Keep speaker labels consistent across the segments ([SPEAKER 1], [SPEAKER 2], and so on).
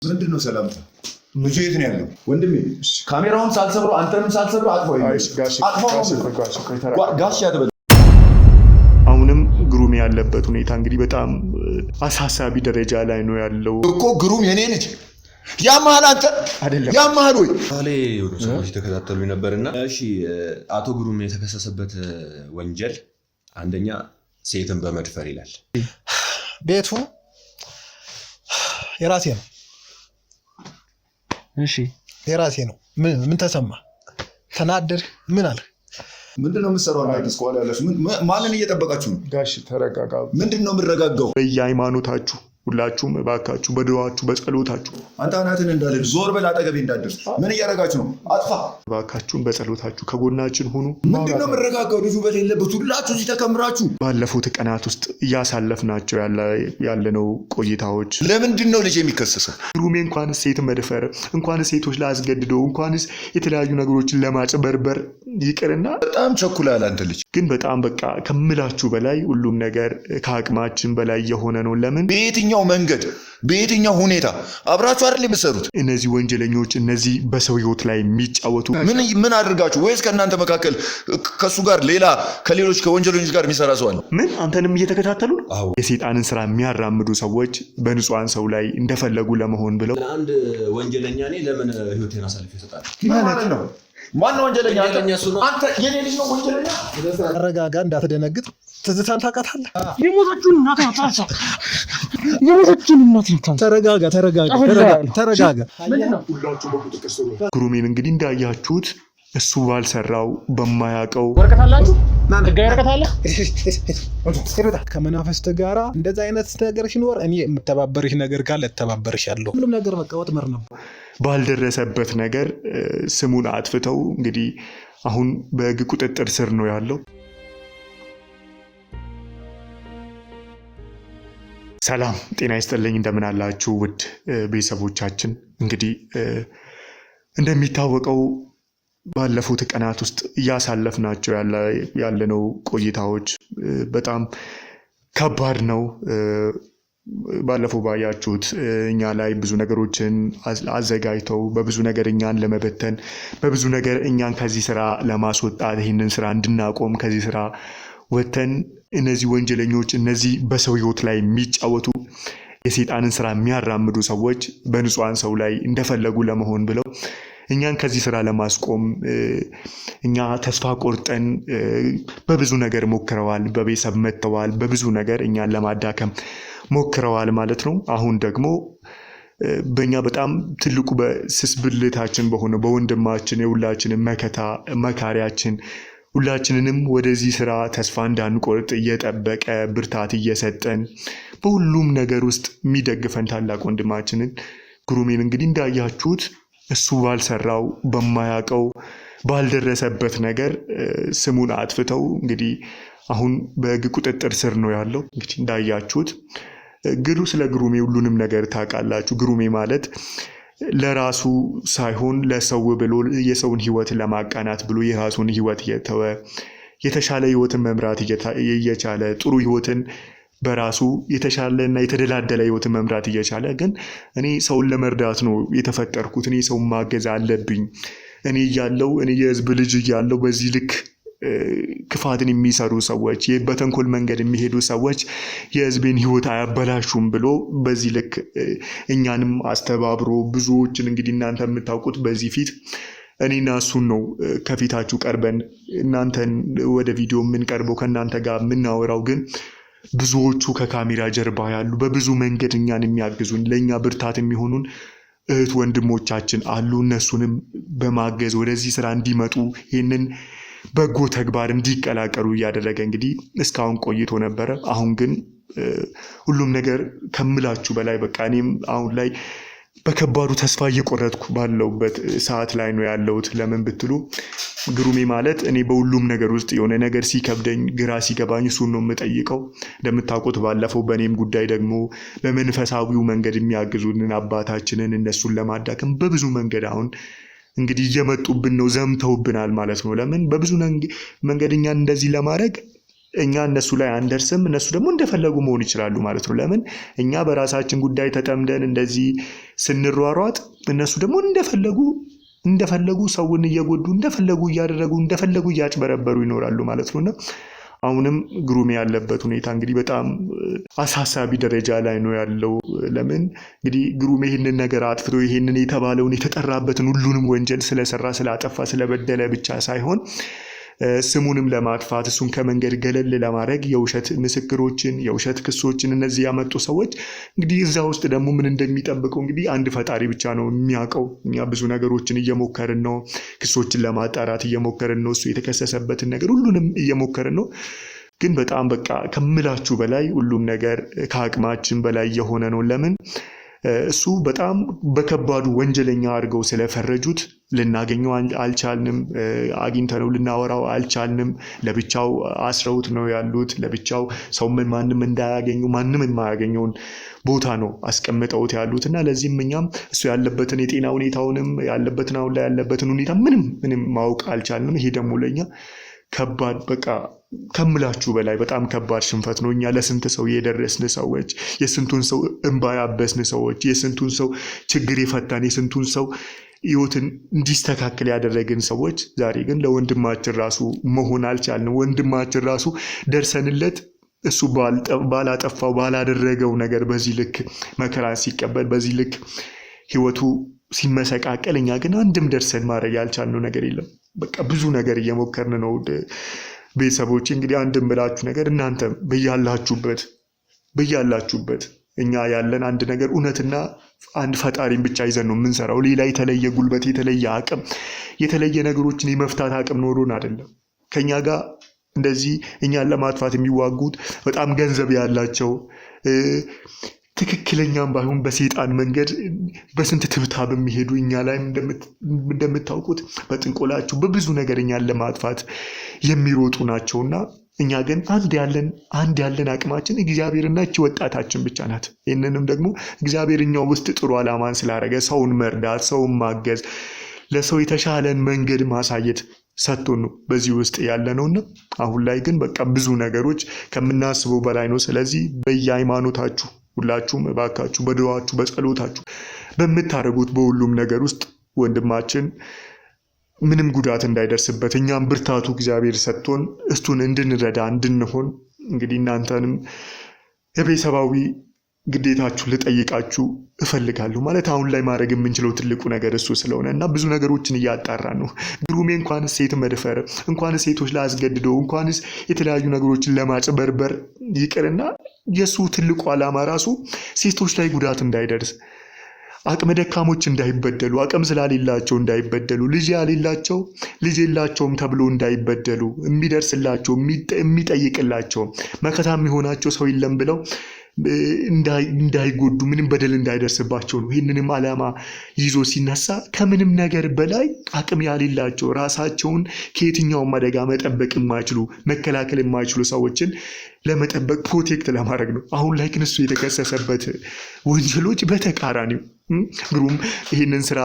[SPEAKER 1] ምንድነው ሰላምታ? ልጁ የት ነው ያለው? ወንድሜ ካሜራውን ሳልሰብረው አንተንም ሳልሰብረው አጥፋው። ጋሽ ያተበል
[SPEAKER 2] አሁንም ግሩም ያለበት ሁኔታ እንግዲህ በጣም አሳሳቢ ደረጃ ላይ ነው ያለው
[SPEAKER 1] እኮ። ግሩም የኔ ልጅ ያማል አንተ አይደለም ያማል ወይ?
[SPEAKER 3] አለ ወደ ሰዎች ተከታተሉኝ ነበርና እሺ፣ አቶ ግሩም የተከሰሰበት ወንጀል አንደኛ ሴትን በመድፈር ይላል።
[SPEAKER 4] ቤቱ የራሴ ነው።
[SPEAKER 2] እሺ
[SPEAKER 4] የራሴ ነው። ምን ተሰማ? ተናደር? ምን አለ?
[SPEAKER 1] ምንድነው የምትሰራው? አዲስ ቋል ያለሽ ማንን እየጠበቃችሁ ነው?
[SPEAKER 2] ጋሽ ተረጋጋ።
[SPEAKER 1] ምንድነው የምረጋጋው?
[SPEAKER 2] በየሃይማኖታችሁ ሁላችሁም እባካችሁ በዱዓችሁ በጸሎታችሁ
[SPEAKER 1] አንተ አናትን እንዳልል ዞር በል፣ አጠገቤ እንዳትደርስ። ምን እያደረጋችሁ ነው? አጥፋ።
[SPEAKER 2] እባካችሁን በጸሎታችሁ ከጎናችን ሁኑ።
[SPEAKER 1] ምንድነው የምረጋጋው? ልጁ በሌለበት ሁላችሁ እዚህ ተከምራችሁ
[SPEAKER 2] ባለፉት ቀናት ውስጥ እያሳለፍናቸው ያለነው ቆይታዎች
[SPEAKER 1] ለምንድነው ልጅ የሚከሰሰው?
[SPEAKER 2] ግሩሜ እንኳንስ ሴት መድፈር እንኳንስ ሴቶች ላስገድደው እንኳንስ የተለያዩ ነገሮችን ለማጭበርበር ይቅርና
[SPEAKER 1] በጣም ቸኩላል አንተ ልጅ።
[SPEAKER 2] ግን በጣም በቃ ከምላችሁ በላይ ሁሉም ነገር ከአቅማችን በላይ የሆነ ነው። ለምን
[SPEAKER 1] በየትኛው መንገድ በየትኛው ሁኔታ አብራችሁ አይደል የምትሰሩት?
[SPEAKER 2] እነዚህ ወንጀለኞች እነዚህ በሰው ህይወት ላይ የሚጫወቱ
[SPEAKER 1] ምን አድርጋችሁ? ወይስ ከእናንተ መካከል ከሱ ጋር ሌላ ከሌሎች ከወንጀለኞች ጋር የሚሰራ ሰው አለ?
[SPEAKER 2] ምን አንተንም እየተከታተሉ ነው?
[SPEAKER 3] አዎ።
[SPEAKER 2] የሰይጣንን ስራ የሚያራምዱ ሰዎች በንጹሃን ሰው ላይ እንደፈለጉ ለመሆን ብለው
[SPEAKER 3] አንድ ወንጀለኛ ነኝ ለምን ህይወቴን አሳልፌ እሰጣለሁ
[SPEAKER 1] ማለት ነው። ማን ነው ወንጀለኛ? አንተ የኔ ልጅ ነው ወንጀለኛ?
[SPEAKER 4] ተረጋጋ፣ እንዳትደነግጥ። ትዝታን ታውቃታለህ?
[SPEAKER 5] የሞተችውን እናት ነው።
[SPEAKER 4] ተረጋጋ።
[SPEAKER 2] ግሩሜን እንግዲህ እንዳያችሁት እሱ ባልሰራው በማያውቀው
[SPEAKER 5] ወረቀት አላችሁ? ህጋዊ ወረቀት አለ?
[SPEAKER 4] ከመናፈስት ጋራ እንደዛ አይነት ነገር ሲኖር እኔ የምተባበርሽ ነገር ካለ እተባበርሻለሁ። ሁሉም ነገር በቃ ወጥመር ነው።
[SPEAKER 2] ባልደረሰበት ነገር ስሙን አጥፍተው እንግዲህ አሁን በህግ ቁጥጥር ስር ነው ያለው። ሰላም ጤና ይስጥልኝ፣ እንደምን አላችሁ ውድ ቤተሰቦቻችን። እንግዲህ እንደሚታወቀው ባለፉት ቀናት ውስጥ እያሳለፍናቸው ያለነው ቆይታዎች በጣም ከባድ ነው። ባለፈው ባያችሁት እኛ ላይ ብዙ ነገሮችን አዘጋጅተው በብዙ ነገር እኛን ለመበተን በብዙ ነገር እኛን ከዚህ ስራ ለማስወጣት ይህንን ስራ እንድናቆም ከዚህ ስራ ወተን እነዚህ ወንጀለኞች እነዚህ በሰው ህይወት ላይ የሚጫወቱ የሰይጣንን ስራ የሚያራምዱ ሰዎች በንጹሃን ሰው ላይ እንደፈለጉ ለመሆን ብለው እኛን ከዚህ ስራ ለማስቆም እኛ ተስፋ ቆርጠን በብዙ ነገር ሞክረዋል። በቤተሰብ መጥተዋል። በብዙ ነገር እኛን ለማዳከም ሞክረዋል ማለት ነው። አሁን ደግሞ በእኛ በጣም ትልቁ በስስ ብልታችን በሆነ በወንድማችን የሁላችንም መከታ መካሪያችን ሁላችንንም ወደዚህ ስራ ተስፋ እንዳንቆርጥ እየጠበቀ ብርታት እየሰጠን በሁሉም ነገር ውስጥ የሚደግፈን ታላቅ ወንድማችንን ግሩሜን እንግዲህ እንዳያችሁት እሱ ባልሰራው በማያውቀው ባልደረሰበት ነገር ስሙን አጥፍተው እንግዲህ አሁን በህግ ቁጥጥር ስር ነው ያለው። እንግዲህ እንዳያችሁት ስለ ግሩሜ ሁሉንም ነገር ታውቃላችሁ። ግሩሜ ማለት ለራሱ ሳይሆን ለሰው ብሎ የሰውን ህይወት ለማቃናት ብሎ የራሱን ህይወት የተወ የተሻለ ህይወትን መምራት እየቻለ ጥሩ ህይወትን በራሱ የተሻለና የተደላደለ ህይወትን መምራት እየቻለ ግን እኔ ሰውን ለመርዳት ነው የተፈጠርኩት፣ እኔ ሰውን ማገዝ አለብኝ፣ እኔ የህዝብ ልጅ እያለው በዚህ ልክ ክፋትን የሚሰሩ ሰዎች በተንኮል መንገድ የሚሄዱ ሰዎች የህዝቤን ህይወት አያበላሹም ብሎ በዚህ ልክ እኛንም አስተባብሮ ብዙዎችን እንግዲህ እናንተ የምታውቁት በዚህ ፊት እኔና እሱን ነው ከፊታችሁ ቀርበን እናንተን ወደ ቪዲዮ የምንቀርበው ከእናንተ ጋር የምናወራው። ግን ብዙዎቹ ከካሜራ ጀርባ ያሉ በብዙ መንገድ እኛን የሚያግዙን ለእኛ ብርታት የሚሆኑን እህት ወንድሞቻችን አሉ። እነሱንም በማገዝ ወደዚህ ስራ እንዲመጡ ይህንን በጎ ተግባር እንዲቀላቀሉ እያደረገ እንግዲህ እስካሁን ቆይቶ ነበረ። አሁን ግን ሁሉም ነገር ከምላችሁ በላይ በቃ እኔም አሁን ላይ በከባዱ ተስፋ እየቆረጥኩ ባለውበት ሰዓት ላይ ነው ያለሁት። ለምን ብትሉ ግሩሜ ማለት እኔ በሁሉም ነገር ውስጥ የሆነ ነገር ሲከብደኝ ግራ ሲገባኝ እሱን ነው የምጠይቀው። እንደምታውቁት ባለፈው በእኔም ጉዳይ ደግሞ በመንፈሳዊው መንገድ የሚያግዙንን አባታችንን እነሱን ለማዳከም በብዙ መንገድ አሁን እንግዲህ እየመጡብን ነው፣ ዘምተውብናል ማለት ነው። ለምን በብዙ መንገድ እኛን እንደዚህ ለማድረግ እኛ እነሱ ላይ አንደርስም፣ እነሱ ደግሞ እንደፈለጉ መሆን ይችላሉ ማለት ነው። ለምን እኛ በራሳችን ጉዳይ ተጠምደን እንደዚህ ስንሯሯጥ እነሱ ደግሞ እንደፈለጉ ሰውን እየጎዱ እንደፈለጉ እያደረጉ እንደፈለጉ እያጭበረበሩ ይኖራሉ ማለት ነውና አሁንም ግሩሜ ያለበት ሁኔታ እንግዲህ በጣም አሳሳቢ ደረጃ ላይ ነው ያለው። ለምን እንግዲህ ግሩሜ ይህንን ነገር አጥፍቶ ይህንን የተባለውን የተጠራበትን ሁሉንም ወንጀል ስለሰራ ስላጠፋ ስለበደለ ብቻ ሳይሆን ስሙንም ለማጥፋት እሱን ከመንገድ ገለል ለማድረግ የውሸት ምስክሮችን የውሸት ክሶችን እነዚህ ያመጡ ሰዎች እንግዲህ እዛ ውስጥ ደግሞ ምን እንደሚጠብቀው እንግዲህ አንድ ፈጣሪ ብቻ ነው የሚያውቀው። እኛ ብዙ ነገሮችን እየሞከርን ነው፣ ክሶችን ለማጣራት እየሞከርን ነው፣ እሱ የተከሰሰበትን ነገር ሁሉንም እየሞከርን ነው። ግን በጣም በቃ ከምላችሁ በላይ ሁሉም ነገር ከአቅማችን በላይ የሆነ ነው። ለምን እሱ በጣም በከባዱ ወንጀለኛ አድርገው ስለፈረጁት ልናገኘው አልቻልንም፣ አግኝተነው ልናወራው አልቻልንም። ለብቻው አስረውት ነው ያሉት። ለብቻው ሰው ማንም እንዳያገኙ ማንም የማያገኘውን ቦታ ነው አስቀምጠውት ያሉት እና ለዚህም እኛም እሱ ያለበትን የጤና ሁኔታውንም ያለበትን አሁን ላይ ያለበትን ሁኔታ ምንም ማወቅ አልቻልንም። ይሄ ደግሞ ለኛ ከባድ በቃ ከምላችሁ በላይ በጣም ከባድ ሽንፈት ነው። እኛ ለስንት ሰው የደረስን ሰዎች፣ የስንቱን ሰው እንባ ያበስን ሰዎች፣ የስንቱን ሰው ችግር የፈታን፣ የስንቱን ሰው ህይወትን እንዲስተካከል ያደረግን ሰዎች ዛሬ ግን ለወንድማችን ራሱ መሆን አልቻልንም። ወንድማችን ራሱ ደርሰንለት እሱ ባላጠፋው ባላደረገው ነገር በዚህ ልክ መከራን ሲቀበል በዚህ ልክ ህይወቱ ሲመሰቃቀል እኛ ግን አንድም ደርሰን ማድረግ ያልቻልነው ነገር የለም። በቃ ብዙ ነገር እየሞከርን ነው። ቤተሰቦች እንግዲህ አንድም ብላችሁ ነገር እናንተ በያላችሁበት እኛ ያለን አንድ ነገር እውነትና አንድ ፈጣሪን ብቻ ይዘን ነው የምንሰራው። ሌላ የተለየ ጉልበት የተለየ አቅም የተለየ ነገሮችን የመፍታት አቅም ኖሮን አይደለም። ከኛ ጋር እንደዚህ እኛን ለማጥፋት የሚዋጉት በጣም ገንዘብ ያላቸው ትክክለኛም ባይሆን በሰይጣን መንገድ በስንት ትብታብ የሚሄዱ እኛ ላይ እንደምታውቁት በጥንቆላቸው በብዙ ነገር እኛን ለማጥፋት የሚሮጡ ናቸውና እኛ ግን አንድ ያለን አቅማችን እግዚአብሔርና እቺ ወጣታችን ብቻ ናት። ይህንንም ደግሞ እግዚአብሔር እኛው ውስጥ ጥሩ ዓላማን ስላደረገ ሰውን መርዳት፣ ሰውን ማገዝ፣ ለሰው የተሻለን መንገድ ማሳየት ሰጥቶን ነው በዚህ ውስጥ ያለነውና አሁን ላይ ግን በቃ ብዙ ነገሮች ከምናስበው በላይ ነው። ስለዚህ በየሃይማኖታችሁ ሁላችሁም እባካችሁ በዱዓችሁ በጸሎታችሁ በምታደርጉት በሁሉም ነገር ውስጥ ወንድማችን ምንም ጉዳት እንዳይደርስበት እኛም ብርታቱ እግዚአብሔር ሰጥቶን እሱን እንድንረዳ እንድንሆን እንግዲህ እናንተንም የቤተሰባዊ ግዴታችሁ ልጠይቃችሁ እፈልጋለሁ። ማለት አሁን ላይ ማድረግ የምንችለው ትልቁ ነገር እሱ ስለሆነ እና ብዙ ነገሮችን እያጣራን ነው። ግሩሜ እንኳንስ ሴት መድፈር እንኳንስ ሴቶች ላይ አስገድደው እንኳንስ የተለያዩ ነገሮችን ለማጭበርበር ይቅርና የሱ ትልቁ ዓላማ ራሱ ሴቶች ላይ ጉዳት እንዳይደርስ፣ አቅመ ደካሞች እንዳይበደሉ፣ አቅም ስላሌላቸው እንዳይበደሉ፣ ልጅ ያሌላቸው ልጅ የላቸውም ተብሎ እንዳይበደሉ፣ የሚደርስላቸው የሚጠይቅላቸው መከታ የሚሆናቸው ሰው የለም ብለው እንዳይጎዱ ምንም በደል እንዳይደርስባቸው ነው። ይህንንም ዓላማ ይዞ ሲነሳ ከምንም ነገር በላይ አቅም ያሌላቸው ራሳቸውን ከየትኛውም አደጋ መጠበቅ የማይችሉ መከላከል የማይችሉ ሰዎችን ለመጠበቅ ፕሮቴክት ለማድረግ ነው። አሁን ላይ ግን እሱ የተከሰሰበት ወንጀሎች በተቃራኒው ግሩም ይህንን ስራ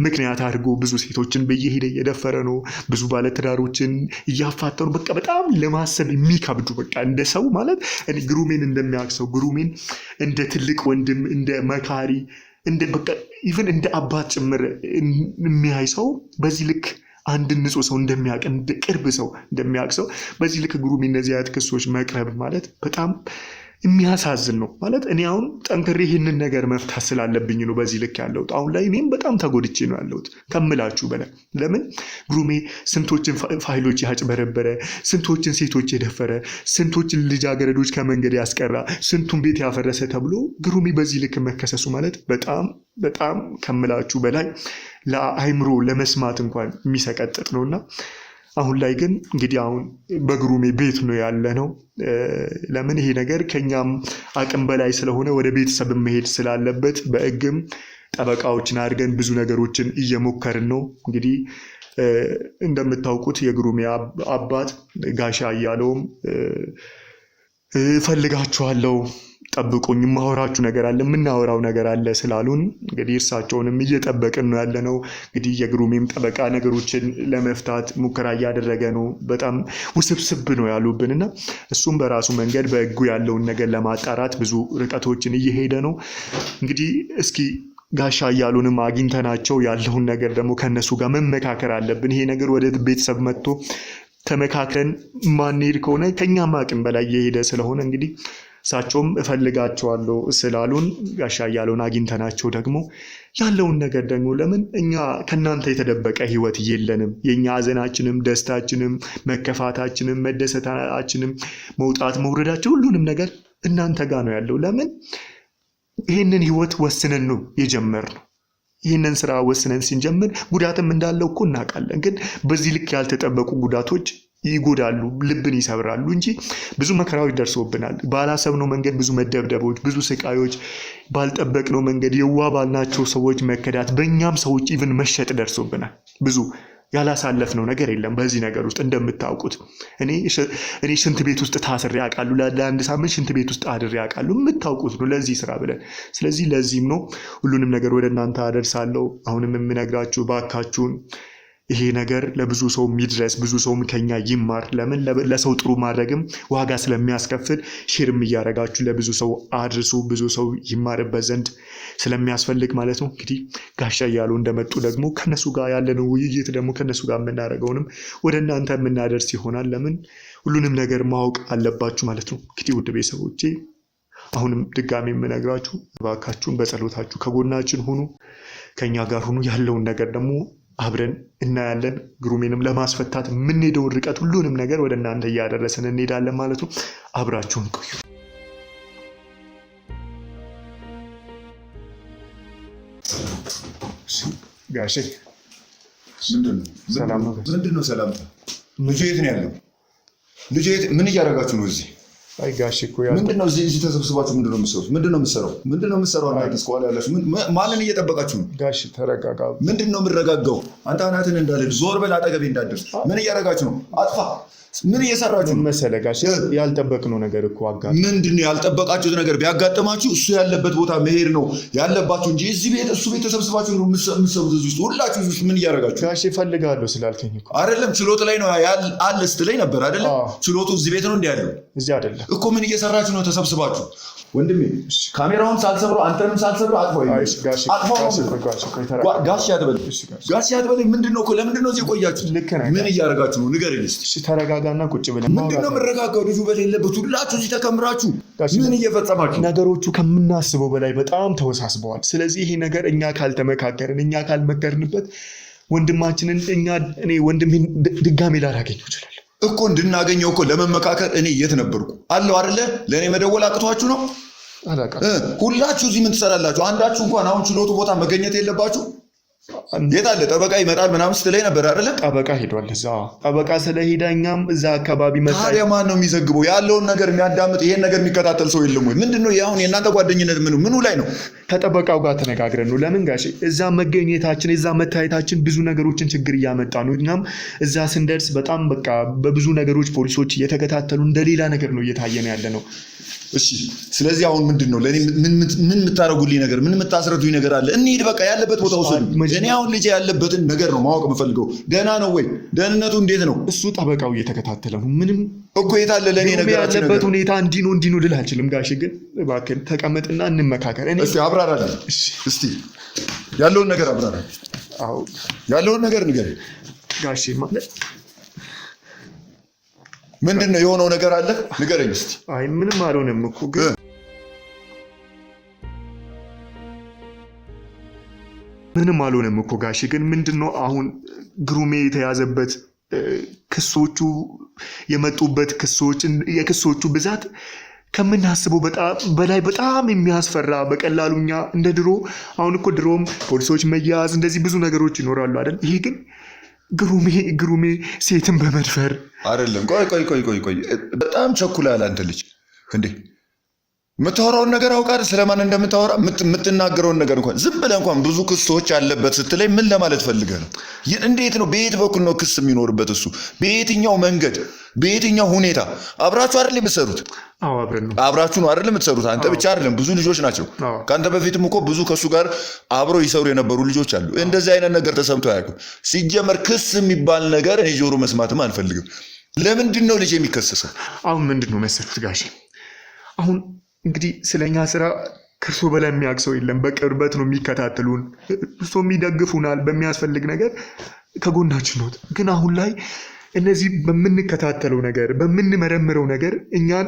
[SPEAKER 2] ምክንያት አድርጎ ብዙ ሴቶችን በየሄደ እየደፈረ ነው። ብዙ ባለትዳሮችን እያፋተኑ በቃ በጣም ለማሰብ የሚከብዱ በቃ እንደ ሰው ማለት እኔ ግሩሜን እንደሚያክሰው ግሩሜን እንደ ትልቅ ወንድም እንደ መካሪ እንደ በቃ ኢቭን እንደ አባት ጭምር የሚያይ ሰው በዚህ ልክ አንድ ንጹህ ሰው እንደሚያውቅ እንደ ቅርብ ሰው እንደሚያውቅ ሰው በዚህ ልክ ግሩሜ እነዚህ አይነት ክሶች መቅረብ ማለት በጣም የሚያሳዝን ነው። ማለት እኔ አሁን ጠንክሬ ይህንን ነገር መፍታት ስላለብኝ ነው በዚህ ልክ ያለሁት። አሁን ላይ እኔም በጣም ተጎድቼ ነው ያለሁት ከምላችሁ በላይ። ለምን ግሩሜ ስንቶችን ፋይሎች ያጭበረበረ፣ ስንቶችን ሴቶች የደፈረ፣ ስንቶችን ልጃገረዶች ከመንገድ ያስቀራ፣ ስንቱን ቤት ያፈረሰ ተብሎ ግሩሜ በዚህ ልክ መከሰሱ ማለት በጣም ከምላችሁ በላይ ለአይምሮ ለመስማት እንኳን የሚሰቀጥጥ ነውና አሁን ላይ ግን እንግዲህ አሁን በግሩሜ ቤት ነው ያለ ነው። ለምን ይሄ ነገር ከኛም አቅም በላይ ስለሆነ ወደ ቤተሰብ መሄድ ስላለበት በእግም ጠበቃዎችን አድርገን ብዙ ነገሮችን እየሞከርን ነው። እንግዲህ እንደምታውቁት የግሩሜ አባት ጋሻ እያለውም እፈልጋችኋለሁ ጠብቁኝ ማወራችሁ ነገር አለ ምናወራው ነገር አለ ስላሉን እንግዲህ እርሳቸውንም እየጠበቅን ነው ያለነው እንግዲህ የግሩሜም ጠበቃ ነገሮችን ለመፍታት ሙከራ እያደረገ ነው በጣም ውስብስብ ነው ያሉብንና እሱም በራሱ መንገድ በህጉ ያለውን ነገር ለማጣራት ብዙ ርቀቶችን እየሄደ ነው እንግዲህ እስኪ ጋሻ እያሉንም አግኝተናቸው ያለውን ነገር ደግሞ ከነሱ ጋር መመካከር አለብን ይሄ ነገር ወደ ቤተሰብ መጥቶ ተመካክረን ማንሄድ ከሆነ ከኛም አቅም በላይ እየሄደ ስለሆነ እንግዲህ እሳቸውም እፈልጋቸዋለሁ ስላሉን ጋሻ እያሉን አግኝተናቸው ደግሞ ያለውን ነገር ደግሞ ለምን እኛ ከናንተ የተደበቀ ህይወት የለንም የኛ ሀዘናችንም ደስታችንም መከፋታችንም መደሰታችንም መውጣት መውረዳችን ሁሉንም ነገር እናንተ ጋር ነው ያለው ለምን ይሄንን ህይወት ወስነን ነው የጀመርነው ይሄንን ስራ ወስነን ሲንጀምር ጉዳትም እንዳለው እኮ እናውቃለን ግን በዚህ ልክ ያልተጠበቁ ጉዳቶች ይጎዳሉ ልብን ይሰብራሉ እንጂ ብዙ መከራዎች ደርሶብናል ባላሰብነው መንገድ ብዙ መደብደቦች ብዙ ስቃዮች ባልጠበቅነው መንገድ የዋባልናቸው ሰዎች መከዳት በእኛም ሰዎች ኢቭን መሸጥ ደርሶብናል ብዙ ያላሳለፍነው ነገር የለም በዚህ ነገር ውስጥ እንደምታውቁት እኔ ሽንት ቤት ውስጥ ታስሬ ያውቃሉ ለአንድ ሳምንት ሽንት ቤት ውስጥ አድሬ ያውቃሉ የምታውቁት ነው ለዚህ ስራ ብለን ስለዚህ ለዚህም ነው ሁሉንም ነገር ወደ እናንተ አደርሳለሁ አሁንም የምነግራችሁ ባካችሁን ይሄ ነገር ለብዙ ሰው የሚድረስ ብዙ ሰውም ከኛ ይማር ለምን ለሰው ጥሩ ማድረግም ዋጋ ስለሚያስከፍል ሼርም እያደረጋችሁ ለብዙ ሰው አድርሱ ብዙ ሰው ይማርበት ዘንድ ስለሚያስፈልግ ማለት ነው እንግዲህ ጋሻ እያሉ እንደመጡ ደግሞ ከነሱ ጋር ያለነው ውይይት ደግሞ ከነሱ ጋር የምናደርገውንም ወደ እናንተ የምናደርስ ይሆናል ለምን ሁሉንም ነገር ማወቅ አለባችሁ ማለት ነው እንግዲህ ውድ ቤተሰቦቼ አሁንም ድጋሚ የምነግራችሁ እባካችሁን በጸሎታችሁ ከጎናችን ሁኑ ከኛ ጋር ሁኑ ያለውን ነገር ደግሞ አብረን እናያለን ግሩሜንም ለማስፈታት ምን ሄደው ርቀት ሁሉንም ነገር ወደ እናንተ ያደረሰን እንሄዳለን ማለት ነው አብራችሁን ቆዩ ጋሼ
[SPEAKER 1] ምንድነው ሰላም ልጅ የት ነው ያለው ልጅ ምን እያደረጋችሁ ነው እዚህ
[SPEAKER 2] አይ ጋሼ እኮ
[SPEAKER 1] ምንድነው እዚህ ተሰብስባችሁ ምንድነው የምትሰራው እናንተስ ከኋላ ያላችሁ ማንን እየጠበቃችሁ ነው
[SPEAKER 2] ጋሼ ተረጋጋ
[SPEAKER 1] ምንድነው የምረጋጋው አንተ አናትን እንዳልል ዞር በል አጠገቤ እንዳትደርስ ምን እያደረጋችሁ ነው አጥፋ ምን እየሰራችሁ ነው
[SPEAKER 2] መሰለህ ጋሼ ያልጠበቅነው ነገር እኮ አጋጥ
[SPEAKER 1] ምንድነው ያልጠበቃችሁት ነገር ቢያጋጥማችሁ እሱ ያለበት ቦታ መሄድ ነው ያለባችሁ እንጂ እዚህ ቤት እሱ ቤት ተሰብስባችሁ ነው የምትሰሩት እዚህ ውስጥ ሁላችሁ እዚህ ውስጥ ምን እያደረጋችሁ
[SPEAKER 2] ጋሼ ፈልጋለሁ ስላልከኝ እኮ
[SPEAKER 1] አይደለም ችሎት ላይ ነው አለ ስትለኝ ነበር አይደለም ችሎቱ እዚህ ቤት ነው እንዴ ያለው
[SPEAKER 2] እዚህ አይደለም
[SPEAKER 1] እኮ ምን እየሰራችሁ ነው ተሰብስባችሁ ወንድሜ ካሜራውን ሳልሰብረው አንተንም ሳልሰብረው አጥፋው ጋሽ ያትበል ምንድነው እኮ ለምንድነው እዚህ ቆያችሁ ምን እያደረጋችሁ ነው ንገረኝ እስቲ
[SPEAKER 2] ተረጋጋና ቁጭ ብለን
[SPEAKER 1] ምንድነው መረጋጋው ልጁ በሌለበት ሁላችሁ እዚህ ተከምራችሁ ምን እየፈጸማችሁ
[SPEAKER 2] ነገሮቹ ከምናስበው በላይ በጣም ተወሳስበዋል ስለዚህ ይሄ ነገር እኛ ካልተመካከርን እኛ ካልመከርንበት ወንድማችንን እኔ ወንድሜን ድጋሜ ላላገኘው ይችላል
[SPEAKER 1] እኮ እንድናገኘው እኮ ለመመካከር እኔ የት ነበርኩ አለው አይደለ ለኔ መደወል አቅቷችሁ ነው ሁላችሁ እዚህ ምን ትሰራላችሁ አንዳችሁ እንኳን አሁን ችሎቱ ቦታ መገኘት የለባችሁ የት አለ ጠበቃ ይመጣል ምናምን ስትለኝ ነበር አይደለ
[SPEAKER 2] ጠበቃ ሄዷል እዛ ጠበቃ ስለሄደ እኛም እዛ አካባቢ መጣ
[SPEAKER 1] ታዲያ ማን ነው የሚዘግበው ያለውን ነገር የሚያዳምጥ ይሄን ነገር የሚከታተል ሰው የለም ወይ ምንድነው አሁን የእናንተ ጓደኝነት ምኑ ላይ ነው
[SPEAKER 2] ከጠበቃው ጋር ተነጋግረን ነው ለምን ጋሼ እዛ መገኘታችን እዛ መታየታችን ብዙ ነገሮችን ችግር እያመጣ ነው እኛም እዛ ስንደርስ በጣም በቃ በብዙ ነገሮች ፖሊሶች እየተከታተሉ እንደሌላ ነገር ነው እየታየነ ያለ ነው
[SPEAKER 1] እሺ ስለዚህ አሁን ምንድነው ለኔ ምን የምታረጉልኝ ነገር ምን የምታስረዱኝ ነገር አለ እንሂድ በቃ ያለበት ቦታ ወሰዱ እኔ አሁን ልጅ ያለበትን ነገር ነው ማወቅ የምፈልገው ደህና ነው ወይ ደህንነቱ እንዴት ነው
[SPEAKER 2] እሱ ጠበቃው እየተከታተለ ነው ምንም
[SPEAKER 1] እኮ የታለ ለኔ ነገራችን
[SPEAKER 2] ያለበት ሁኔታ እንዲህ ነው ልል አልችልም ጋሼ ግን እባክህ ተቀመጥና እንመካከር
[SPEAKER 1] እሺ አብራራልኝ እስቲ ያለውን ነገር አብራራ
[SPEAKER 2] አዎ
[SPEAKER 1] ያለውን ነገር ንገረኝ
[SPEAKER 2] ጋሼ ማለት
[SPEAKER 1] ምንድነው የሆነው ነገር አለ ንገረኝ እስቲ
[SPEAKER 2] አይ ምንም አልሆነም እኮ ግን ምንም አልሆነም እኮ ጋሼ ግን ምንድነው አሁን ግሩሜ የተያዘበት ክሶቹ የመጡበት የክሶቹ ብዛት ከምናስበው በላይ በጣም የሚያስፈራ በቀላሉኛ እንደ ድሮ አሁን እኮ ድሮም ፖሊሶች መያዝ እንደዚህ ብዙ ነገሮች ይኖራሉ አይደል ይሄ ግን ግሩሜ ሴትን በመድፈር
[SPEAKER 1] አይደለም ቆይ በጣም ቸኩላል አንተ ልጅ እንዴ የምታወራውን ነገር አውቃለሁ። ስለማን እንደምታወራ የምትናገረውን ነገር እንኳን ዝም ብለህ እንኳን ብዙ ክሶች አለበት ስትለኝ ምን ለማለት ፈልገህ ነው? እንዴት ነው? በየት በኩል ነው ክስ የሚኖርበት? እሱ በየትኛው መንገድ፣ በየትኛው ሁኔታ? አብራችሁ አይደል የምትሰሩት? አብራችሁ ነው አይደል የምትሰሩት? አንተ ብቻ አይደለም፣ ብዙ ልጆች ናቸው። ከአንተ በፊትም እኮ ብዙ ከሱ ጋር አብረው ይሰሩ የነበሩ ልጆች አሉ። እንደዚህ አይነት ነገር ተሰምቶ አያውቅም። ሲጀመር ክስ የሚባል ነገር እኔ ጆሮ መስማትም አልፈልግም። ለምንድን ነው ልጅ የሚከሰሰው?
[SPEAKER 2] አሁን ምንድን ነው መሰለህ ጋሼ፣ አሁን እንግዲህ ስለኛ ስራ ከእርሶ በላይ የሚያውቅ ሰው የለም። በቅርበት ነው የሚከታተሉን፣ እርሶም ይደግፉናል። በሚያስፈልግ ነገር ከጎናችን ነው። ግን አሁን ላይ እነዚህ በምንከታተለው ነገር፣ በምንመረምረው ነገር እኛን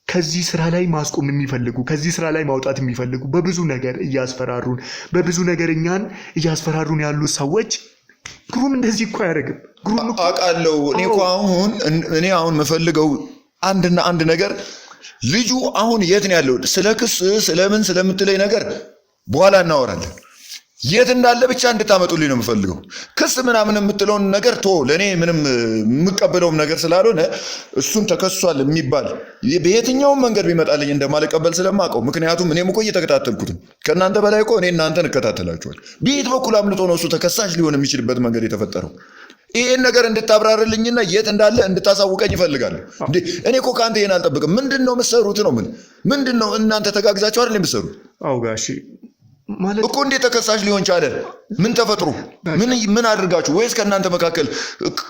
[SPEAKER 2] ከዚህ ስራ ላይ ማስቆም የሚፈልጉ፣ ከዚህ ስራ ላይ ማውጣት የሚፈልጉ በብዙ ነገር እያስፈራሩን፣ በብዙ ነገር እኛን እያስፈራሩን ያሉ ሰዎች ግሩም እንደዚህ እኮ አያደርግም። ግሩም
[SPEAKER 1] አውቃለሁ። እኔ አሁን የምፈልገው አንድና አንድ ነገር ልጁ አሁን የት ነው ያለው? ስለ ክስ ስለምን ስለምትለኝ ነገር በኋላ እናወራለን። የት እንዳለ ብቻ እንድታመጡልኝ ነው የምፈልገው። ክስ ምናምን የምትለውን ነገር ለእኔ ምንም የምቀበለውም ነገር ስላልሆነ እሱን ተከሷል የሚባል በየትኛውም መንገድ ቢመጣልኝ እንደማልቀበል ስለማውቀው፣ ምክንያቱም እኔም እኮ እየተከታተልኩትም ከእናንተ በላይ እኮ እኔ እናንተን እከታተላችኋል። በየት በኩል አምልጦ ነው እሱ ተከሳሽ ሊሆን የሚችልበት መንገድ የተፈጠረው? ይሄን ነገር እንድታብራርልኝና የት እንዳለ እንድታሳውቀኝ ይፈልጋል። እኔ እኮ ከአንተ ይሄን አልጠብቅም። ምንድነው የምትሰሩት ነው? ምንድነው እናንተ ተጋግዛችሁ አይደል የምትሰሩት?
[SPEAKER 2] አዎ ጋሼ፣ ማለት
[SPEAKER 1] እኮ እንዴት ተከሳሽ ሊሆን ቻለ? ምን ተፈጥሮ ምን አድርጋችሁ? ወይስ ከእናንተ መካከል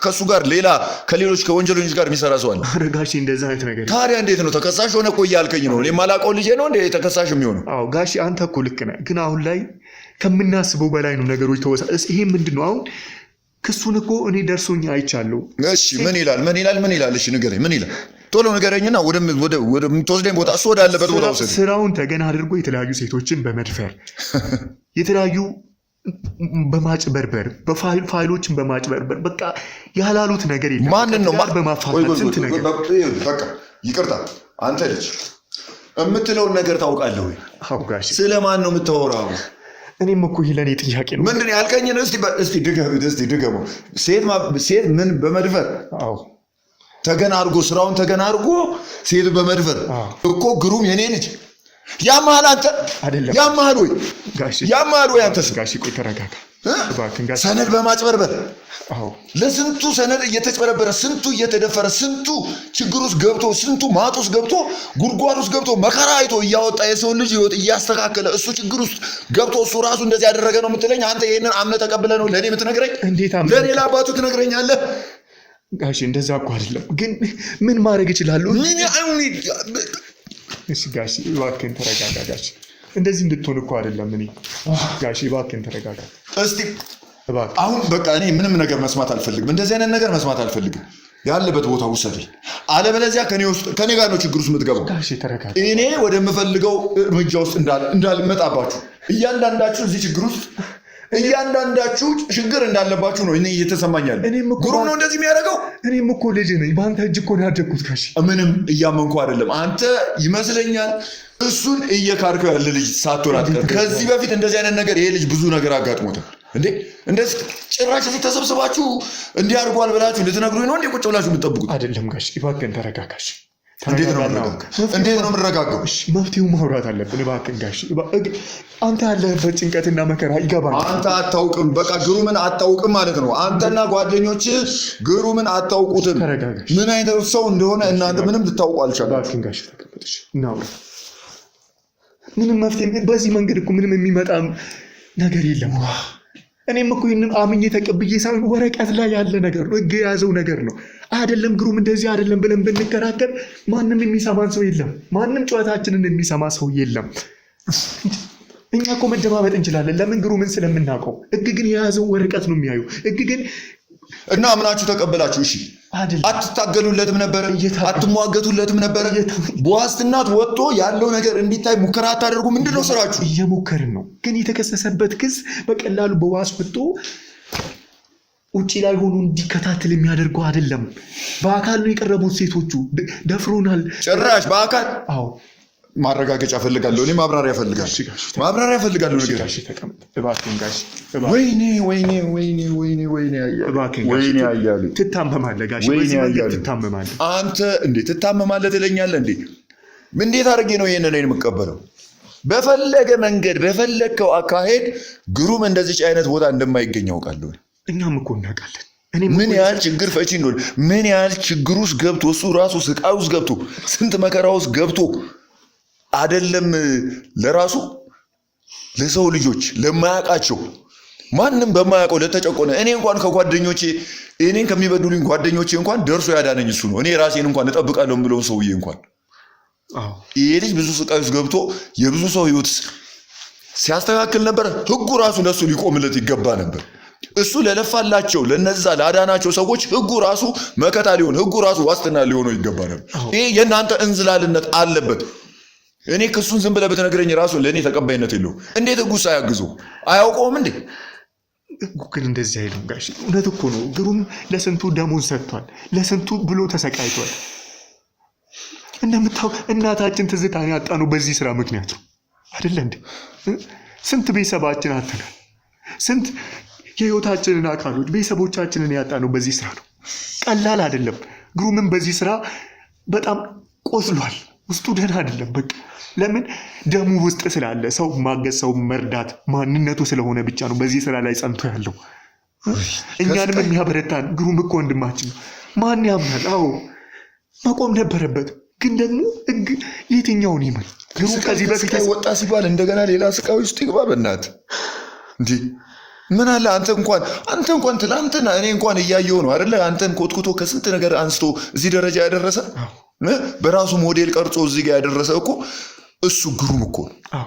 [SPEAKER 1] ከሱ ጋር ሌላ ከሌሎች ከወንጀለኞች ጋር የሚሰራ ሰው አለ?
[SPEAKER 2] ኧረ ጋሼ እንደዛ አይነት ነገር
[SPEAKER 1] ታዲያ እንዴት ነው ተከሳሽ ሆነ? ቆይ ያልከኝ ነው እኔ የማላውቀው ልጄ ነው እንዴ ተከሳሽ የሚሆነው?
[SPEAKER 2] አዎ ጋሼ አንተ እኮ ልክ ነህ። ግን አሁን ላይ ከምናስበው በላይ ነው ነገሮች ይሄ ምንድነው አሁን ክሱን እኮ እኔ ደርሶኝ አይቻለሁ።
[SPEAKER 1] እሺ ምን ይላል? እሺ ንገረኝ፣ ምን ይላል? ቶሎ ንገረኝና ወደ ምትወስደኝ ቦታ እሱ ወዳለበት ቦታ ወሰድ።
[SPEAKER 2] ስራውን ተገን አድርጎ የተለያዩ ሴቶችን በመድፈር የተለያዩ በማጭበርበር ፋይሎችን በማጭበርበር በቃ ያላሉት ነገር የለም።
[SPEAKER 1] ማንን ነው
[SPEAKER 2] በማፋታት ስንት ነገር።
[SPEAKER 1] በቃ ይቅርታ፣ አንተ ልጅ የምትለውን ነገር ታውቃለህ ወይ?
[SPEAKER 2] አዎ ጋሼ።
[SPEAKER 1] ስለማን ነው የምታወራው?
[SPEAKER 2] እኔም እኮ ይሄ ለኔ ጥያቄ ነው።
[SPEAKER 1] ምንድን ነው ያልከኝ? እስቲ ድገመው። ሴት ምን በመድፈር?
[SPEAKER 2] አዎ
[SPEAKER 1] ተገና አድርጎ ስራውን ተገና አድርጎ ሴት በመድፈር እኮ ግሩም የኔ ልጅ ያማል። አንተ
[SPEAKER 2] አይደለም
[SPEAKER 1] ያማል ወይ
[SPEAKER 2] ጋሼ?
[SPEAKER 1] ያማል ወይ አንተ?
[SPEAKER 2] ጋሼ ቆይ ተረጋጋ እባክህ ጋሼ።
[SPEAKER 1] ሰነድ በማጭበርበር
[SPEAKER 2] አዎ፣
[SPEAKER 1] ለስንቱ ሰነድ እየተጭበረበረ ስንቱ እየተደፈረ ስንቱ ችግር ውስጥ ገብቶ ስንቱ ማጥ ውስጥ ገብቶ ጉድጓድ ውስጥ ገብቶ መከራ አይቶ እያወጣ የሰውን ልጅ ህይወት እያስተካከለ እሱ ችግር ውስጥ ገብቶ እሱ ራሱ እንደዚህ ያደረገ ነው የምትለኝ አንተ? ይሄንን አምነህ ተቀብለህ ነው ለእኔ የምትነግረኝ?
[SPEAKER 2] እንዴት
[SPEAKER 1] ለሌላ አባቱ ትነግረኛለህ?
[SPEAKER 2] ጋሼ እንደዛ እኮ አይደለም። ግን ምን ማድረግ እችላለሁ? እሺ ጋሼ እባክህን ተረጋጋ ጋሼ። እንደዚህ እንድትሆን እኮ አይደለም። እኔ ጋሼ እባክህን ተረጋጋ
[SPEAKER 1] እስቲ እባክህ። አሁን በቃ እኔ ምንም ነገር መስማት አልፈልግም። እንደዚህ አይነት ነገር መስማት አልፈልግም። ያለበት ቦታ ውሰደኝ፣ አለበለዚያ ከኔ ጋር ነው ችግር ውስጥ የምትገባው።
[SPEAKER 2] ጋሼ ተረጋጋ።
[SPEAKER 1] እኔ ወደምፈልገው እርምጃ ውስጥ እንዳልመጣባችሁ እያንዳንዳችሁ እዚህ ችግር ውስጥ እያንዳንዳችሁ ችግር እንዳለባችሁ ነው እኔ እየተሰማኛል። ግሩም ነው እንደዚህ የሚያደርገው።
[SPEAKER 2] እኔም እኮ ልጅ ነኝ፣ በአንተ እጅ እኮ ነው ያደግኩት ጋሼ።
[SPEAKER 1] ምንም እያመንኩ አይደለም። አንተ ይመስለኛል እሱን እየካርከው ያለ ልጅ ሳትሆን አትቀርም። ከዚህ በፊት እንደዚህ አይነት ነገር ይሄ ልጅ ብዙ ነገር አጋጥሞታል። እንደዚህ ጭራሽ እዚህ ተሰብስባችሁ እንዲህ አድርጓል ብላችሁ ልትነግሩኝ ነው እንዴ ቁጭ ብላችሁ የምትጠብቁት?
[SPEAKER 2] አይደለም ጋሼ እባክህን ተረጋጋሽ።
[SPEAKER 1] እንዴት ነው የምንረጋጋው?
[SPEAKER 2] መፍትሄው ማውራት አለብን። እባክህን ጋሼ፣ አንተ ያለህበት ጭንቀትና መከራ ይገባል።
[SPEAKER 1] አንተ አታውቅም። በቃ ግሩምን አታውቅም ማለት ነው። አንተና ጓደኞች ግሩምን አታውቁትም። ምን አይነት ሰው እንደሆነ እናንተ ምንም ልታውቁ አልቻላችሁም።
[SPEAKER 2] እባክህን ጋሼ ተቀመጥሽ እናውራ። ምንም መፍትሄ በዚህ መንገድ እኮ ምንም የሚመጣ ነገር የለም። እኔም እኮ ይህንን አምኜ ተቀብዬ ሳይሆን ወረቀት ላይ ያለ ነገር ነው፣ ሕግ የያዘው ነገር ነው። አይደለም ግሩም እንደዚህ አይደለም ብለን ብንከራከር ማንም የሚሰማን ሰው የለም። ማንም ጨዋታችንን የሚሰማ ሰው የለም። እኛ እኮ መደማመጥ እንችላለን። ለምን? ግሩምን ስለምናውቀው። ሕግ ግን የያዘው ወረቀት ነው የሚያዩ። ሕግ ግን
[SPEAKER 1] እና አምናችሁ ተቀበላችሁ። እሺ አትታገሉለትም ነበረ? አትሟገቱለትም ነበረ? በዋስትናት ወጥቶ ያለው ነገር እንዲታይ ሙከራ አታደርጉ? ምንድነው ስራችሁ?
[SPEAKER 2] እየሞከርን ነው። ግን የተከሰሰበት ክስ በቀላሉ በዋስ ወጥቶ ውጪ ላይ ሆኖ እንዲከታተል የሚያደርገው አይደለም። በአካል ነው የቀረቡት። ሴቶቹ ደፍሮናል።
[SPEAKER 1] ጭራሽ በአካል?
[SPEAKER 2] አዎ።
[SPEAKER 1] ማረጋገጫ ፈልጋለሁ። እኔ ማብራሪያ ፈልጋለሁ። ማብራሪያ ፈልጋለሁ። ነገር ወይኔ አያሌው
[SPEAKER 2] ትታመማለህ ጋሼ። በዚህ መንገድ ትታመማለህ።
[SPEAKER 1] አንተ እንዴ ትታመማለህ ትለኛለህ እንዴ? እንዴት አድርጌ ነው ይሄንን የምቀበለው? በፈለገ መንገድ በፈለከው አካሄድ ግሩም እንደዚህ አይነት ቦታ እንደማይገኝ አውቃለሁ።
[SPEAKER 2] እኛም እኮ እናውቃለን
[SPEAKER 1] ምን ያህል ችግር ፈቺ እንደሆነ፣ ምን ያህል ችግር ውስጥ ገብቶ እሱ ራሱ ስቃይ ውስጥ ገብቶ ስንት መከራ ውስጥ ገብቶ አይደለም ለራሱ ለሰው ልጆች ለማያውቃቸው ማንም በማያውቀው ለተጨቆነ እኔ እንኳን ከጓደኞቼ እኔን ከሚበድሉኝ ጓደኞቼ እንኳን ደርሶ ያዳነኝ እሱ ነው። እኔ ራሴን እንኳን እጠብቃለሁ ብለው ሰውዬ እንኳን ይሄ ልጅ ብዙ ስቃይ ውስጥ ገብቶ የብዙ ሰው ህይወት ሲያስተካክል ነበር። ህጉ ራሱ ለሱ ሊቆምለት ይገባ ነበር። እሱ ለለፋላቸው ለነዛ ላዳናቸው ሰዎች ህጉ ራሱ መከታ ሊሆን ህጉ ራሱ ዋስትና ሊሆነው ይገባ ነበር። ይሄ የእናንተ እንዝላልነት አለበት። እኔ ክሱን ዝም ብለህ ብትነግረኝ ራሱ ለእኔ ተቀባይነት የለውም። እንዴት ህጉ ሳያግዘው አያውቀውም እንዴ?
[SPEAKER 2] ግን እንደዚህ አይልም ጋሽ። እውነት እኮ ነው። ግሩም ለስንቱ ደሙን ሰጥቷል፣ ለስንቱ ብሎ ተሰቃይቷል። እንደምታው እናታችን ትዝታን ያጣነው በዚህ ስራ ምክንያት ነው አይደለ እንዴ? ስንት ቤተሰባችን አጥተናል። ስንት የህይወታችንን አካሎች ቤተሰቦቻችንን ያጣነው በዚህ ስራ ነው። ቀላል አይደለም። ግሩምም በዚህ ስራ በጣም ቆስሏል። ውስጡ ደህና አይደለም። በቃ ለምን ደሙ ውስጥ ስላለ ሰው ማገዝ ሰው መርዳት ማንነቱ ስለሆነ ብቻ ነው በዚህ ስራ ላይ ጸንቶ ያለው። እኛንም የሚያበረታን ግሩም እኮ ወንድማችን ነው። ማን ያምናል? አዎ መቆም ነበረበት። ግን ደግሞ የትኛውን ይመል? ግሩም ከዚህ በፊት
[SPEAKER 1] ወጣ ሲባል እንደገና ሌላ ስቃይ ውስጥ ይግባ። በእናት እንዴ ምን አለ አንተ እንኳን ትላንትና እኔ እንኳን እያየው ነው አይደለ? አንተን ኮትኩቶ ከስንት ነገር አንስቶ እዚህ ደረጃ ያደረሰ በራሱ ሞዴል ቀርጾ እዚህ ጋር ያደረሰ እኮ እሱ ግሩም እኮ ነው።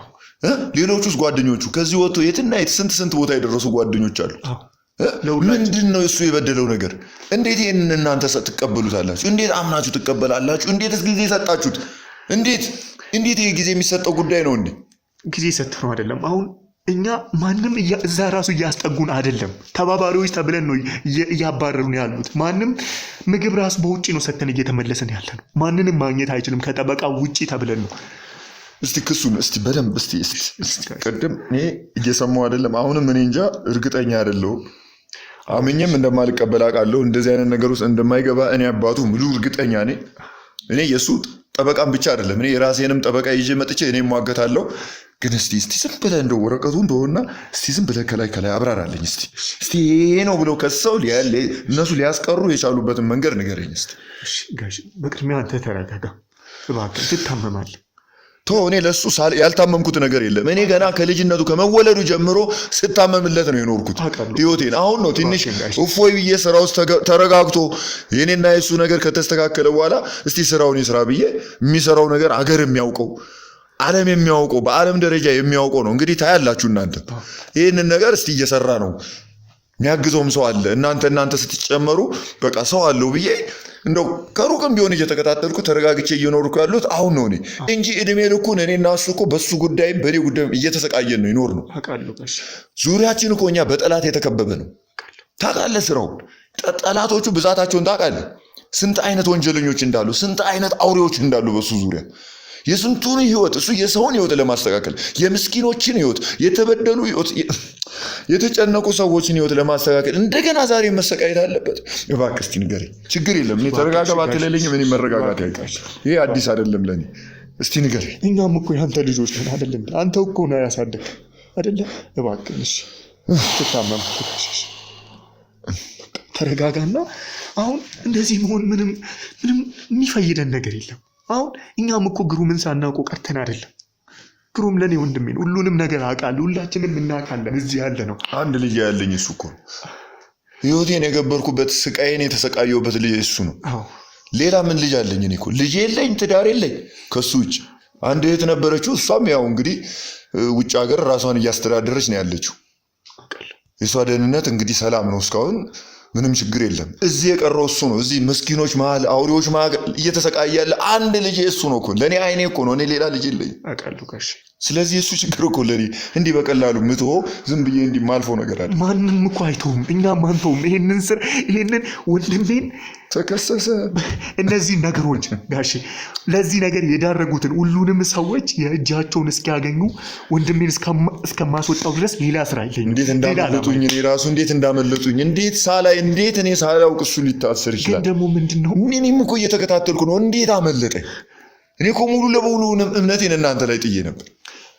[SPEAKER 1] ሌሎቹስ ጓደኞቹ ከዚህ ወጥቶ የትና የት ስንት ቦታ የደረሱ ጓደኞች አሉ። ምንድን ነው እሱ የበደለው ነገር? እንዴት ይህንን እናንተ ትቀበሉታላችሁ? እንዴት አምናችሁ ትቀበላላችሁ? እንዴትስ ጊዜ ሰጣችሁት? እንዴት ይህ ጊዜ የሚሰጠው ጉዳይ ነው እንዴ?
[SPEAKER 2] ጊዜ ሰጥተነው አይደለም። አሁን እኛ ማንም እዛ ራሱ እያስጠጉን አይደለም። ተባባሪዎች ተብለን ነው እያባረሩን ያሉት። ማንም ምግብ ራሱ በውጪ ነው ሰተን እየተመለሰን ያለ ነው። ማንንም ማግኘት አይችልም ከጠበቃ ውጪ ተብለን ነው።
[SPEAKER 1] እስቲ ክሱን እስቲ በደንብ እስቲ ቀደም እኔ እየሰማሁ አይደለም። አሁንም እኔ እንጃ እርግጠኛ አይደለሁም። አምኜም እንደማልቀበል አውቃለሁ። እንደዚህ አይነት ነገር ውስጥ እንደማይገባ እኔ አባቱ ሙሉ እርግጠኛ ነኝ። እኔ የሱ ጠበቃም ብቻ አይደለም እኔ የራሴንም ጠበቃ ይዤ መጥቼ እኔም ዋገታለሁ። ግን እስቲ ዝም ብለህ እንደው ወረቀቱ እንደሆነና እስቲ ዝም ብለህ ከላይ አብራራለኝ። እስቲ ይሄ ነው ብለው ከሰው እነሱ ሊያስቀሩ የቻሉበትን መንገድ ንገረኝ እስቲ።
[SPEAKER 2] ጋሽ በቅድሚያ አንተ ተረጋጋ እባክህ። ትታመማለህ።
[SPEAKER 1] እኔ ለሱ ያልታመምኩት ነገር የለም። እኔ ገና ከልጅነቱ ከመወለዱ ጀምሮ ስታመምለት ነው የኖርኩት ህይወቴን። አሁን ነው ትንሽ እፎይ ብዬ ስራ ውስጥ ተረጋግቶ የኔና የሱ ነገር ከተስተካከለ በኋላ እስቲ ስራውን ይስራ ብዬ የሚሰራው ነገር አገር የሚያውቀው ዓለም የሚያውቀው በዓለም ደረጃ የሚያውቀው ነው። እንግዲህ ታያላችሁ እናንተ ይህንን ነገር እስቲ እየሰራ ነው። የሚያግዘውም ሰው አለ። እናንተ ስትጨመሩ በቃ ሰው አለው ብዬ እንደው ከሩቅም ቢሆን እየተከታተልኩ ተረጋግቼ እየኖርኩ ያሉት አሁን ነው እኔ እንጂ እድሜ ልኩን እኔና እሱ እኮ በሱ ጉዳይም በኔ ጉዳይም እየተሰቃየን ነው ይኖር ነው። ዙሪያችን እኮ እኛ በጠላት የተከበበ ነው። ታውቃለህ ስራውን ጠላቶቹ ብዛታቸውን ታውቃለህ። ስንት አይነት ወንጀለኞች እንዳሉ ስንት አይነት አውሬዎች እንዳሉ በሱ ዙሪያ የስንቱን ህይወት እሱ የሰውን ህይወት ለማስተካከል የምስኪኖችን ህይወት የተበደሉ ህይወት የተጨነቁ ሰዎችን ህይወት ለማስተካከል እንደገና ዛሬ መሰቃየት አለበት? እባክህ እስቲ ንገረኝ። ችግር የለም እኔ ተረጋጋ ባትለልኝም እኔ መረጋጋት ያውቃል። ይሄ አዲስ አይደለም ለኔ። እስቲ ንገረኝ።
[SPEAKER 2] እኛም እኮ ያንተ ልጆች ነን አይደለም? አንተ እኮ ነው ያሳደግ አይደለ? እባክህ እሺ ትታመም ተረጋጋና አሁን እንደዚህ መሆን ምንም የሚፈይደን ነገር የለም። አሁን እኛም እኮ ግሩምን ሳናውቀው ቀርተን አይደለም። ግሩም ለኔ ወንድሜ ነው። ሁሉንም ነገር አውቃለሁ። ሁላችንም እናውቃለን። እዚህ ያለ ነው
[SPEAKER 1] አንድ ልጅ ያለኝ እሱ እኮ ህይወቴን የገበርኩበት ስቃዬን የተሰቃየሁበት ልጅ እሱ ነው። ሌላ ምን ልጅ አለኝ? እኔ እኮ ልጅ የለኝ፣ ትዳር የለኝ ከሱ ውጭ። አንድ እህት ነበረችው። እሷም ያው እንግዲህ ውጭ ሀገር ራሷን እያስተዳደረች ነው ያለችው። የሷ ደህንነት እንግዲህ ሰላም ነው እስካሁን ምንም ችግር የለም። እዚህ የቀረው እሱ ነው። እዚህ ምስኪኖች መሀል አውሬዎች መሀል እየተሰቃየ ያለ አንድ ልጅ እሱ ነው እኮ ለኔ አይኔ እኮ ነው። እኔ ሌላ ልጅ የለኝም አውቃለሁ ጋሽ። ስለዚህ እሱ ችግር እኮ ለኔ እንዲህ በቀላሉ ምትሆ ዝም ብዬ እንዲህ ማልፈው ነገር አለ።
[SPEAKER 2] ማንንም እኮ አይተውም፣ እኛም አንተውም። ይሄንን ወንድሜን
[SPEAKER 1] ተከሰሰ።
[SPEAKER 2] እነዚህ ነገሮች ጋሽ ለዚህ ነገር የዳረጉትን ሁሉንም ሰዎች የእጃቸውን እስኪያገኙ ወንድሜን እስከማስወጣው ድረስ ሌላ ስራ የለኝም።
[SPEAKER 1] እንዴት እንዳመለጡኝ እኔ ራሱ እንዴት እንዳመለጡኝ እንዴት እኔ ሳላውቅ እሱ ሊታሰር ይችላል?
[SPEAKER 2] ግን ደግሞ ምንድነው
[SPEAKER 1] እኔም እኮ እየተከታተልኩ ነው። እንዴት አመለጠኝ? እኔ እኮ ሙሉ ለሙሉ እምነቴን እናንተ ላይ ጥዬ ነበር።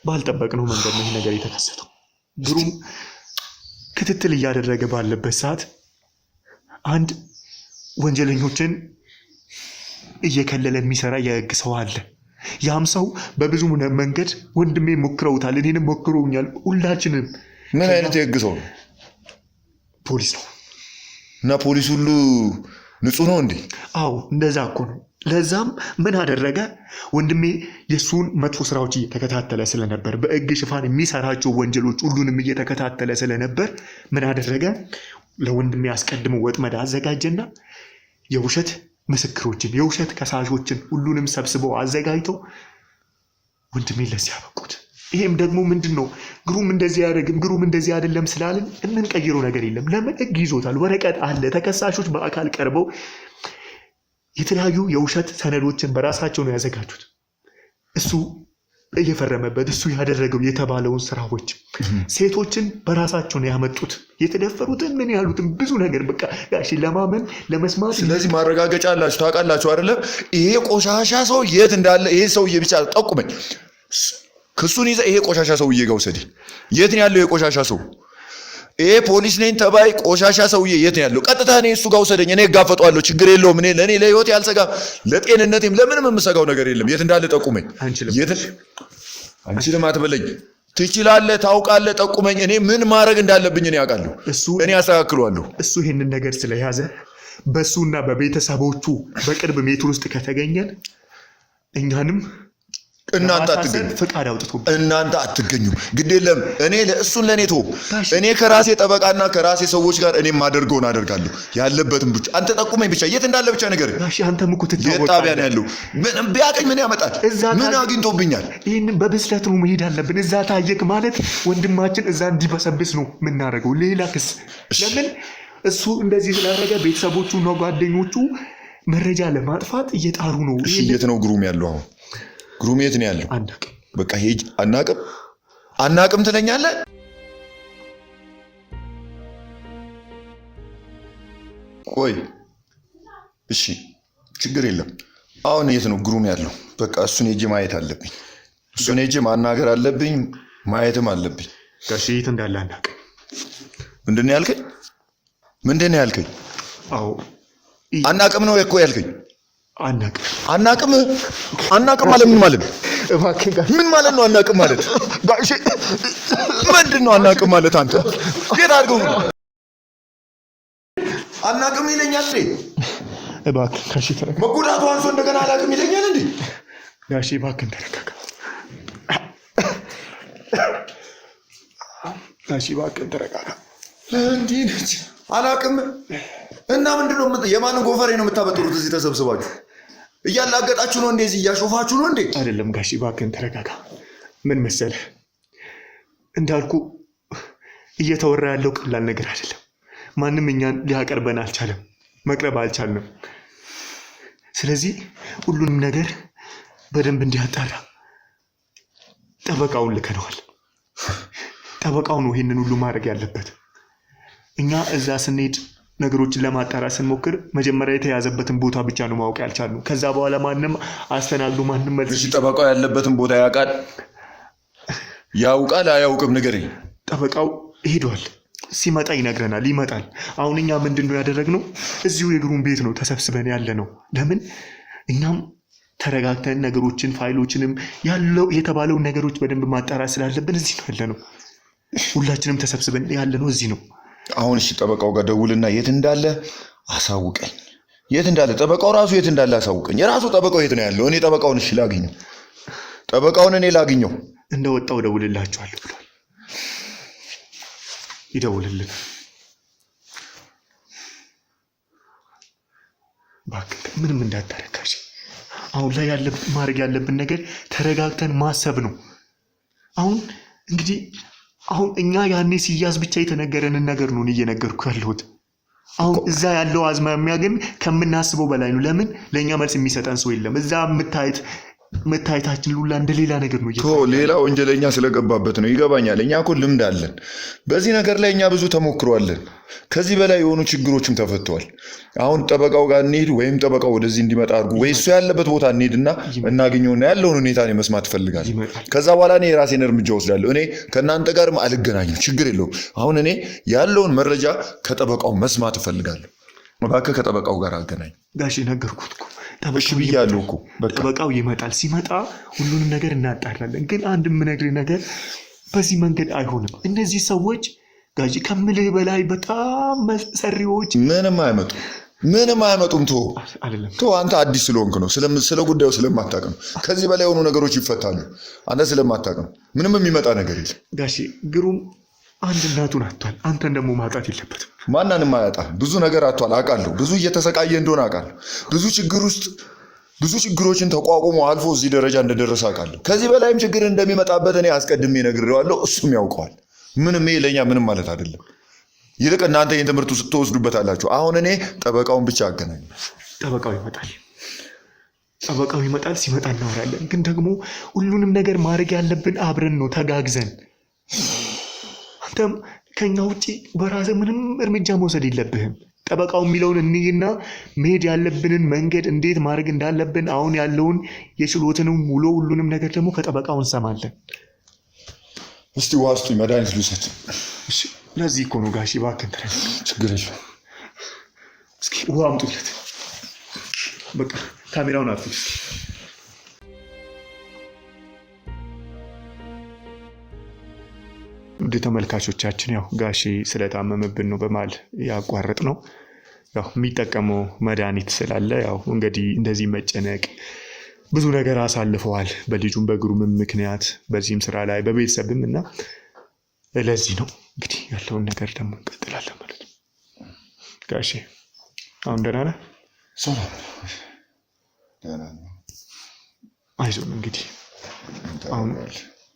[SPEAKER 2] ባልጠበቅነው መንገድ ነው ይህ ነገር የተከሰተው። ግሩም ክትትል እያደረገ ባለበት ሰዓት አንድ ወንጀለኞችን እየከለለ የሚሰራ የህግ ሰው አለ። ያም ሰው በብዙ መንገድ ወንድሜ ሞክረውታል፣ እኔንም ሞክረውኛል፣ ሁላችንም።
[SPEAKER 1] ምን አይነት የህግ ሰው ነው?
[SPEAKER 2] ፖሊስ ነው።
[SPEAKER 1] እና ፖሊስ ሁሉ ንጹህ ነው እንዴ?
[SPEAKER 2] አዎ እንደዛ እኮ ነው። ለዛም ምን አደረገ? ወንድሜ የሱን መጥፎ ስራዎች እየተከታተለ ስለነበር በህግ ሽፋን የሚሰራቸው ወንጀሎች ሁሉንም እየተከታተለ ስለነበር ምን አደረገ? ለወንድሜ አስቀድሞ ወጥመድ አዘጋጀና የውሸት ምስክሮችን የውሸት ከሳሾችን ሁሉንም ሰብስበው አዘጋጅተው ወንድሜ ለዚህ ያበቁት። ይሄም ደግሞ ምንድነው? ግሩም እንደዚህ ያደርግም ግሩም እንደዚህ አይደለም ስላልን የምንቀይረው ነገር የለም። ለምን ህግ ይዞታል፣ ወረቀት አለ። ተከሳሾች በአካል ቀርበው የተለያዩ የውሸት ሰነዶችን በራሳቸው ነው ያዘጋጁት። እሱ እየፈረመበት እሱ ያደረገው የተባለውን ስራዎች ሴቶችን በራሳቸው ነው ያመጡት። የተደፈሩትን ምን ያሉትን ብዙ ነገር በቃ ጋሽ ለማመን ለመስማት።
[SPEAKER 1] ስለዚህ ማረጋገጫ አላችሁ ታውቃላችሁ አይደለ? ይሄ ቆሻሻ ሰው የት እንዳለ ይሄ ሰውዬ ብቻ ጠቁመኝ። ክሱን ይዘህ ይሄ ቆሻሻ ሰውዬ ጋር ውሰድ። የት ነው ያለው የቆሻሻ ሰው? ይሄ ፖሊስ ነኝ ተባይ ቆሻሻ ሰውዬ የት ነው ያለው? ቀጥታ እኔ እሱ ጋር ውሰደኝ፣ እኔ እጋፈጠዋለሁ። ችግር የለውም። እኔ ለኔ ለህይወቴ አልሰጋም፣ ለጤንነቴም ለምንም የምሰጋው ነገር የለም። የት እንዳለ ጠቁመኝ። አንችልም አትበለኝ። ትችላለህ፣ ታውቃለህ፣ ጠቁመኝ። እኔ ምን ማድረግ እንዳለብኝ እኔ አውቃለሁ። እኔ አስተካክለዋለሁ።
[SPEAKER 2] እሱ ይሄንን ነገር ስለያዘ በሱና በቤተሰቦቹ በቅርብ ሜትር ውስጥ ከተገኘን እኛንም
[SPEAKER 1] እናንተ አትገኙ፣
[SPEAKER 2] ፍቃድ አውጥቶ
[SPEAKER 1] እናንተ አትገኙ። ግድ የለም። እኔ ለእሱን ለኔ ተው። እኔ ከራሴ ጠበቃና ከራሴ ሰዎች ጋር እኔ ማደርገውን አደርጋለሁ። ያለበትም ብቻ አንተ ጠቁመኝ። ብቻ የት እንዳለ ብቻ ነገር
[SPEAKER 2] ጋሽ አንተም እኮ ትታወቃለህ።
[SPEAKER 1] የጣቢያ ነው ያለው። ምን ቢያቀኝ ምን ያመጣል? ምን አግኝቶብኛል?
[SPEAKER 2] ይሄንን በብስለት ነው መሄድ አለብን። እዛ ታየክ ማለት ወንድማችን እዛ እንዲበሰብስ ነው የምናደርገው። ሌላ ክስ ለምን? እሱ እንደዚህ ስላደረገ ቤተሰቦቹ እና ጓደኞቹ መረጃ ለማጥፋት እየጣሩ ነው።
[SPEAKER 1] እሺ የት ነው ግሩም ያለው አሁን? ግሩም የት ነው ያለው?
[SPEAKER 2] አናቅም።
[SPEAKER 1] በቃ ሄጅ አናቅም ትለኛለህ? ቆይ እሺ ችግር የለም። አሁን የት ነው ግሩም ያለው? በቃ እሱን ሄጄ ማየት አለብኝ። እሱን ሄጄ ማናገር አለብኝ፣ ማየትም አለብኝ።
[SPEAKER 2] ጋሽ የት እንዳለ አናቅም።
[SPEAKER 1] ምንድን ነው ያልከኝ?
[SPEAKER 2] አዎ
[SPEAKER 1] አናቅም ነው እኮ ያልከኝ።
[SPEAKER 2] አናቅም
[SPEAKER 1] ማለት ምን ማለት ነው?
[SPEAKER 2] እባክህ ጋሽ
[SPEAKER 1] ምን ማለት ነው አናቅም ማለት? ጋሽ ምንድን ነው አናቅም ማለት? አንተ የት አድርገው ነው አናቅም ይለኛል እንዴ?
[SPEAKER 2] እባክህ ጋሽ ተረጋጋ።
[SPEAKER 1] መጎዳቱ አንሶ እንደገና አላቅም ይለኛል እንዴ?
[SPEAKER 2] ጋሽ እባክህ ተረጋጋ። ጋሽ እባክህ ተረጋጋ።
[SPEAKER 1] እንዴ ነች አላቅም እና ምንድነው የማንን ጎፈሬ ነው የምታበጥሩት? እዚህ ተሰብስባችሁ እያላገጣችሁ ነው? እንደዚህ እያሾፋችሁ ነው እንዴ?
[SPEAKER 2] አይደለም ጋሽ እባክህን ተረጋጋ። ምን መሰለህ እንዳልኩ እየተወራ ያለው ቀላል ነገር አይደለም። ማንም እኛን ሊያቀርበን አልቻለም፣ መቅረብ አልቻልንም። ስለዚህ ሁሉንም ነገር በደንብ እንዲያጣራ ጠበቃውን ልከነዋል። ጠበቃው ነው ይሄንን ሁሉ ማድረግ ያለበት። እኛ እዛ ስንሄድ ነገሮችን ለማጣራት ስንሞክር መጀመሪያ የተያዘበትን ቦታ ብቻ ነው ማወቅ ያልቻልነው። ከዛ በኋላ ማንም አስተናግዶ ማንም መልስ።
[SPEAKER 1] እሺ ጠበቃው ያለበትን ቦታ ያውቃል አያውቅም? ንገረኝ።
[SPEAKER 2] ጠበቃው ሄዷል፣ ሲመጣ ይነግረናል። ይመጣል። አሁን እኛ ምንድነው ያደረግነው? እዚሁ የግሩም ቤት ነው ተሰብስበን ያለ ነው። ለምን? እኛም ተረጋግተን ነገሮችን ፋይሎችንም ያለው የተባለውን ነገሮች በደንብ ማጣራት ስላለብን እዚህ ነው ያለ ነው። ሁላችንም ተሰብስበን ያለ ነው እዚህ ነው።
[SPEAKER 1] አሁን እሺ ጠበቃው ጋር ደውልና የት እንዳለ አሳውቀኝ። የት እንዳለ ጠበቃው ራሱ የት እንዳለ አሳውቀኝ። የራሱ ጠበቃው የት ነው ያለው? እኔ ጠበቃውን እሺ ላግኘው። ጠበቃውን እኔ ላግኘው።
[SPEAKER 2] እንደወጣው ደውልላችኋለሁ ብሏል። ይደውልልን እባክህ። ምንም እንዳታረካሽ። አሁን ላይ ማድረግ ያለብን ነገር ተረጋግተን ማሰብ ነው። አሁን እንግዲህ እኛ ያኔ ሲያዝ ብቻ የተነገረንን ነገር ነው እየነገርኩ ያለሁት። አሁን እዛ ያለው አዝማሚያ ግን ከምናስበው በላይ ነው። ለምን? ለእኛ መልስ የሚሰጠን ሰው የለም። እዛ የምታየት መታየታችን ሉላ እንደሌላ ነገር ነው።
[SPEAKER 1] ሌላ ወንጀለኛ ስለገባበት ነው ይገባኛል። እኛ እኮ ልምድ አለን በዚህ ነገር ላይ እኛ ብዙ ተሞክሯለን። ከዚህ በላይ የሆኑ ችግሮችም ተፈተዋል። አሁን ጠበቃው ጋር እንሂድ ወይም ጠበቃው ወደዚህ እንዲመጣ አድርጉ ወይ እሱ ያለበት ቦታ እንሂድና እናገኘውና ያለውን ሁኔታ ነው መስማት ፈልጋለሁ። ከዛ በኋላ እኔ የራሴን እርምጃ ወስዳለሁ። እኔ ከእናንተ ጋርም አልገናኝም፣ ችግር የለውም። አሁን እኔ ያለውን መረጃ ከጠበቃው መስማት እፈልጋለሁ። እባክህ ከጠበቃው ጋር አገናኝ።
[SPEAKER 2] ጋሼ ነገርኩት እኮ
[SPEAKER 1] እሺ ብያለሁ እኮ
[SPEAKER 2] ጠበቃው ይመጣል። ሲመጣ ሁሉንም ነገር እናጣራለን። ግን አንድ የምነግርህ ነገር በዚህ መንገድ አይሆንም። እነዚህ ሰዎች ጋጂ ከምልህ በላይ በጣም መሰሪዎች
[SPEAKER 1] ምንም አይመጡም። ቶ አንተ አዲስ ስለሆንክ ነው፣ ስለ ጉዳዩ ስለማታውቅ ነው። ከዚህ በላይ የሆኑ ነገሮች ይፈታሉ። አንተ ስለማታውቅ ነው። ምንም የሚመጣ ነገር የለም።
[SPEAKER 2] ጋሺ ግሩም አንድ እናቱን አጥቷል። አንተን ደግሞ ማጣት የለበትም።
[SPEAKER 1] ማንንም አያጣ። ብዙ ነገር አጥቷል አውቃለሁ። ብዙ እየተሰቃየ እንደሆነ አውቃለሁ። ብዙ ችግሮችን ተቋቁሞ አልፎ እዚህ ደረጃ እንደደረሰ አውቃለሁ። ከዚህ በላይም ችግር እንደሚመጣበት እኔ አስቀድሜ ነግሬዋለሁ። እሱም ያውቀዋል። ምንም ለኛ ምንም ማለት አይደለም። ይልቅ እናንተ ይህን ትምህርቱ ስትወስዱበታላችሁ። አሁን እኔ ጠበቃውን ብቻ አገናኝ።
[SPEAKER 2] ጠበቃው ይመጣል። ሲመጣ እናወራለን። ግን ደግሞ ሁሉንም ነገር ማድረግ ያለብን አብረን ነው፣ ተጋግዘን። አንተም ከኛ ውጪ በራስህ ምንም እርምጃ መውሰድ የለብህም። ጠበቃው የሚለውን እንይና መሄድ ያለብንን መንገድ እንዴት ማድረግ እንዳለብን አሁን ያለውን የችሎትንም ውሎ ሁሉንም ነገር ደግሞ ከጠበቃው እንሰማለን።
[SPEAKER 1] እስቲ ዋስቱ መድኃኒት ልውሰድ።
[SPEAKER 2] እሺ ለዚህ እኮ ነው ጋሺ እባክህን ተረጋጋ።
[SPEAKER 1] ችግር የለም።
[SPEAKER 2] እስኪ ውሃ አምጡለት። በቃ ካሜራውን አጥፉት። ውድ ተመልካቾቻችን ያው ጋሺ ስለታመመብን ነው በማል ያቋረጥ ነው። ያው የሚጠቀመው መድኃኒት ስላለ ያው እንግዲህ እንደዚህ መጨነቅ ብዙ ነገር አሳልፈዋል። በልጁም በግሩምም ምክንያት በዚህም ስራ ላይ በቤተሰብም እና ለዚህ ነው እንግዲህ ያለውን ነገር ደግሞ እንቀጥላለን ማለት ነው። ጋሺ አሁን ደህና ነህ?
[SPEAKER 1] ሰላም ደህና ነው።
[SPEAKER 2] አይዞን እንግዲህ አሁን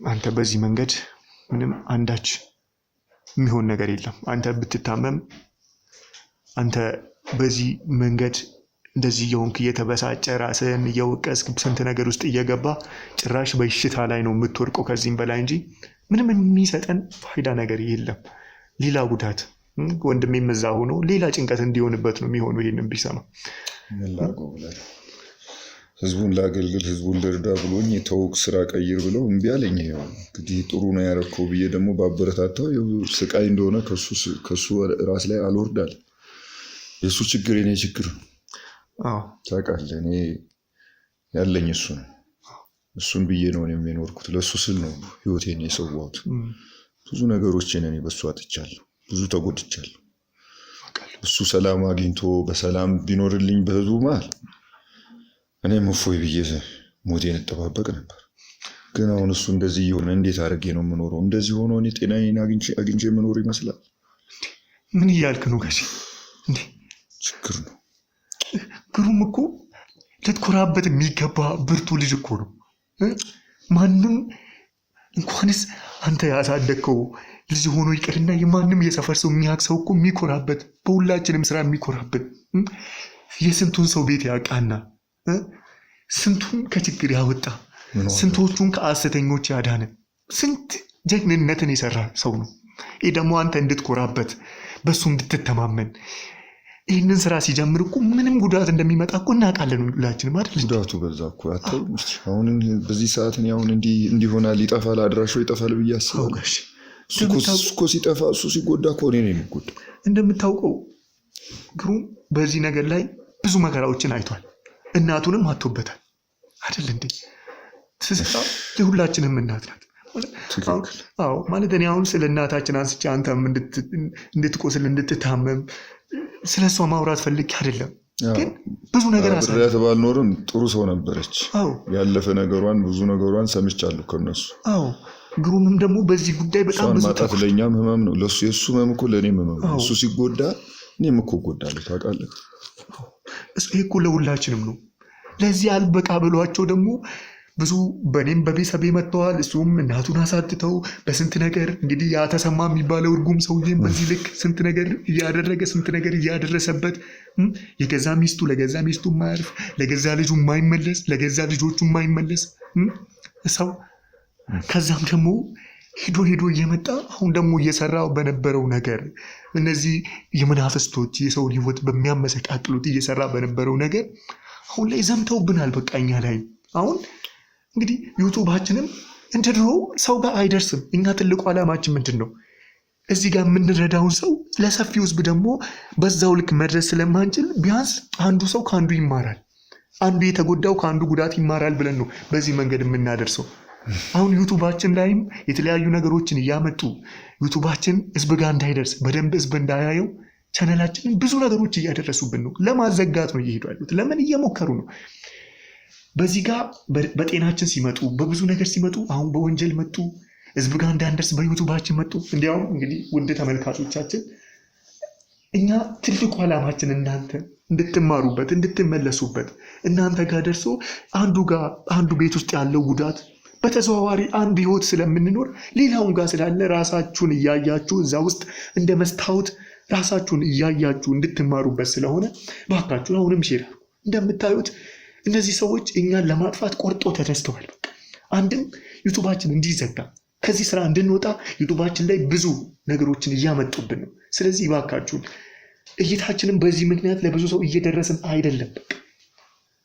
[SPEAKER 2] አንተ በዚህ መንገድ ምንም አንዳች የሚሆን ነገር የለም። አንተ ብትታመም አንተ በዚህ መንገድ እንደዚህ የሆንክ እየተበሳጨ ራስህን እየወቀስክ ስንት ነገር ውስጥ እየገባ ጭራሽ በሽታ ላይ ነው የምትወድቀው ከዚህም በላይ እንጂ ምንም የሚሰጠን ፋይዳ ነገር የለም። ሌላ ጉዳት ወንድሜም እዛ ሆኖ ሌላ ጭንቀት እንዲሆንበት ነው የሚሆነው። ይሄንን ቢሰማ
[SPEAKER 1] ምን ላድርገው ብለህ ህዝቡን ላገልግል ህዝቡን ልርዳ ብሎኝ የተውክ ስራ ቀይር ብለው እምቢ አለኝ። ይኸው እንግዲህ ጥሩ ነው ያደረከው ብዬ ደግሞ ባበረታታው ስቃይ እንደሆነ ከሱ ራስ ላይ አልወርዳል። የእሱ ችግር የኔ ችግር ነው። ታውቃለህ፣ እኔ ያለኝ እሱ ነው። እሱን ብዬ ነው የሚኖርኩት። ለእሱ ስል ነው ህይወቴን የሰዋሁት። ብዙ ነገሮችን እኔ በእሱ አጥቻለሁ፣ ብዙ ተጎድቻለሁ። እሱ ሰላም አግኝቶ በሰላም ቢኖርልኝ በህዝቡ መሃል እኔም እፎይ ብዬ ሞቴን እጠባበቅ ነበር። ግን አሁን እሱ እንደዚህ የሆነ እንዴት አድርጌ ነው የምኖረው? እንደዚህ ሆኖ እኔ ጤናዬን አግኝቼ የምኖር ይመስላል?
[SPEAKER 2] ምን እያልክ ነው ጋሼ?
[SPEAKER 1] ችግር ነው።
[SPEAKER 2] ግሩም እኮ ልትኮራበት የሚገባ ብርቱ ልጅ እኮ ነው። ማንም እንኳንስ አንተ ያሳደግከው ልጅ ሆኖ ይቅርና የማንም የሰፈር ሰው የሚያውቅ ሰው እኮ የሚኮራበት፣ በሁላችንም ስራ የሚኮራበት፣ የስንቱን ሰው ቤት ያውቃና ስንቱን ከችግር ያወጣ፣ ስንቶቹን ከሐሰተኞች ያዳነ፣ ስንት ጀግንነትን የሰራ ሰው ነው። ይህ ደግሞ አንተ እንድትኮራበት በሱ እንድትተማመን ይህንን ስራ ሲጀምር እኮ ምንም ጉዳት እንደሚመጣ እኮ እናውቃለን ሁላችንም አይደል?
[SPEAKER 1] ጉዳቱ በዛ እኮ አሁን በዚህ ሰዓት አሁን እንዲሆናል ይጠፋል፣ አድራሻው ይጠፋል ብዬ አስባለሁ። እሱ ሲጠፋ እሱ ሲጎዳ እኮ እኔ ነኝ የምጎዳው።
[SPEAKER 2] እንደምታውቀው ግሩም በዚህ ነገር ላይ ብዙ መከራዎችን አይቷል። እናቱንም አጥቶበታል አይደል እንዴ? ትዝታ የሁላችንም እናት ናት። አዎ ማለት እኔ አሁን ስለ እናታችን አንስቼ አንተም እንድትቆስል እንድትታመም ስለሷ ማውራት ፈልጌ አይደለም። ግን ብዙ ነገር
[SPEAKER 1] አብሬያት ባልኖርም ጥሩ ሰው ነበረች። ያለፈ ነገሯን ብዙ ነገሯን ሰምቻለሁ ከነሱ።
[SPEAKER 2] ግሩምም ደግሞ በዚህ ጉዳይ በጣም ብዙ
[SPEAKER 1] ማጣት ለኛም ህመም ነው። ለሱ የሱ ህመም እኮ ለኔም ህመም ነው። እሱ ሲጎዳ እኔም እኮ እጎዳለሁ ታውቃለህ።
[SPEAKER 2] እሱ እኮ ለሁላችንም ነው። ለዚህ አልበቃ ብሏቸው ደግሞ ብዙ በኔም በቤተሰቤ መጥተዋል። እሱም እናቱን አሳትተው በስንት ነገር እንግዲህ ያተሰማ የሚባለው እርጉም ሰውዬም በዚህ ልክ ስንት ነገር እያደረገ ስንት ነገር እያደረሰበት የገዛ ሚስቱ ለገዛ ሚስቱ የማያርፍ ለገዛ ልጁ የማይመለስ ለገዛ ልጆቹ የማይመለስ ሰው ከዛም ደግሞ ሄዶ እየመጣ አሁን ደግሞ እየሰራው በነበረው ነገር እነዚህ የመናፍስቶች የሰውን ህይወት በሚያመሰቃቅሉት እየሰራ በነበረው ነገር አሁን ላይ ዘምተውብናል። በቃ እኛ ላይ አሁን እንግዲህ ዩቱባችንም እንደ ድሮ ሰው ጋር አይደርስም። እኛ ትልቁ ዓላማችን ምንድን ነው? እዚህ ጋር የምንረዳውን ሰው ለሰፊው ህዝብ ደግሞ በዛው ልክ መድረስ ስለማንችል ቢያንስ አንዱ ሰው ከአንዱ ይማራል፣ አንዱ የተጎዳው ከአንዱ ጉዳት ይማራል ብለን ነው በዚህ መንገድ የምናደርሰው። አሁን ዩቱባችን ላይም የተለያዩ ነገሮችን እያመጡ ዩቱባችን ህዝብ ጋር እንዳይደርስ በደንብ ህዝብ እንዳያየው ቻናላችንን ብዙ ነገሮች እያደረሱብን ነው። ለማዘጋት ነው እየሄዱ ያሉት። ለምን እየሞከሩ ነው? በዚህ ጋር በጤናችን ሲመጡ በብዙ ነገር ሲመጡ አሁን በወንጀል መጡ፣ ህዝብ ጋር እንዳንደርስ በዩቱባችን መጡ። እንዲያውም እንግዲህ ውድ ተመልካቾቻችን እኛ ትልቁ ዓላማችን እናንተ እንድትማሩበት እንድትመለሱበት እናንተ ጋር ደርሶ አንዱ ቤት ውስጥ ያለው ጉዳት በተዘዋዋሪ አንድ ህይወት ስለምንኖር ሌላውን ጋር ስላለ ራሳችሁን እያያችሁ እዛ ውስጥ እንደ መስታወት ራሳችሁን እያያችሁ እንድትማሩበት ስለሆነ ባካችሁን አሁንም ሼር አድርጉ። እንደምታዩት እነዚህ ሰዎች እኛን ለማጥፋት ቆርጦ ተነስተዋል። በቃ አንድም ዩቱባችን እንዲዘጋ ከዚህ ስራ እንድንወጣ ዩቱባችን ላይ ብዙ ነገሮችን እያመጡብን ነው። ስለዚህ ባካችሁን እይታችንን በዚህ ምክንያት ለብዙ ሰው እየደረስን አይደለም። በቃ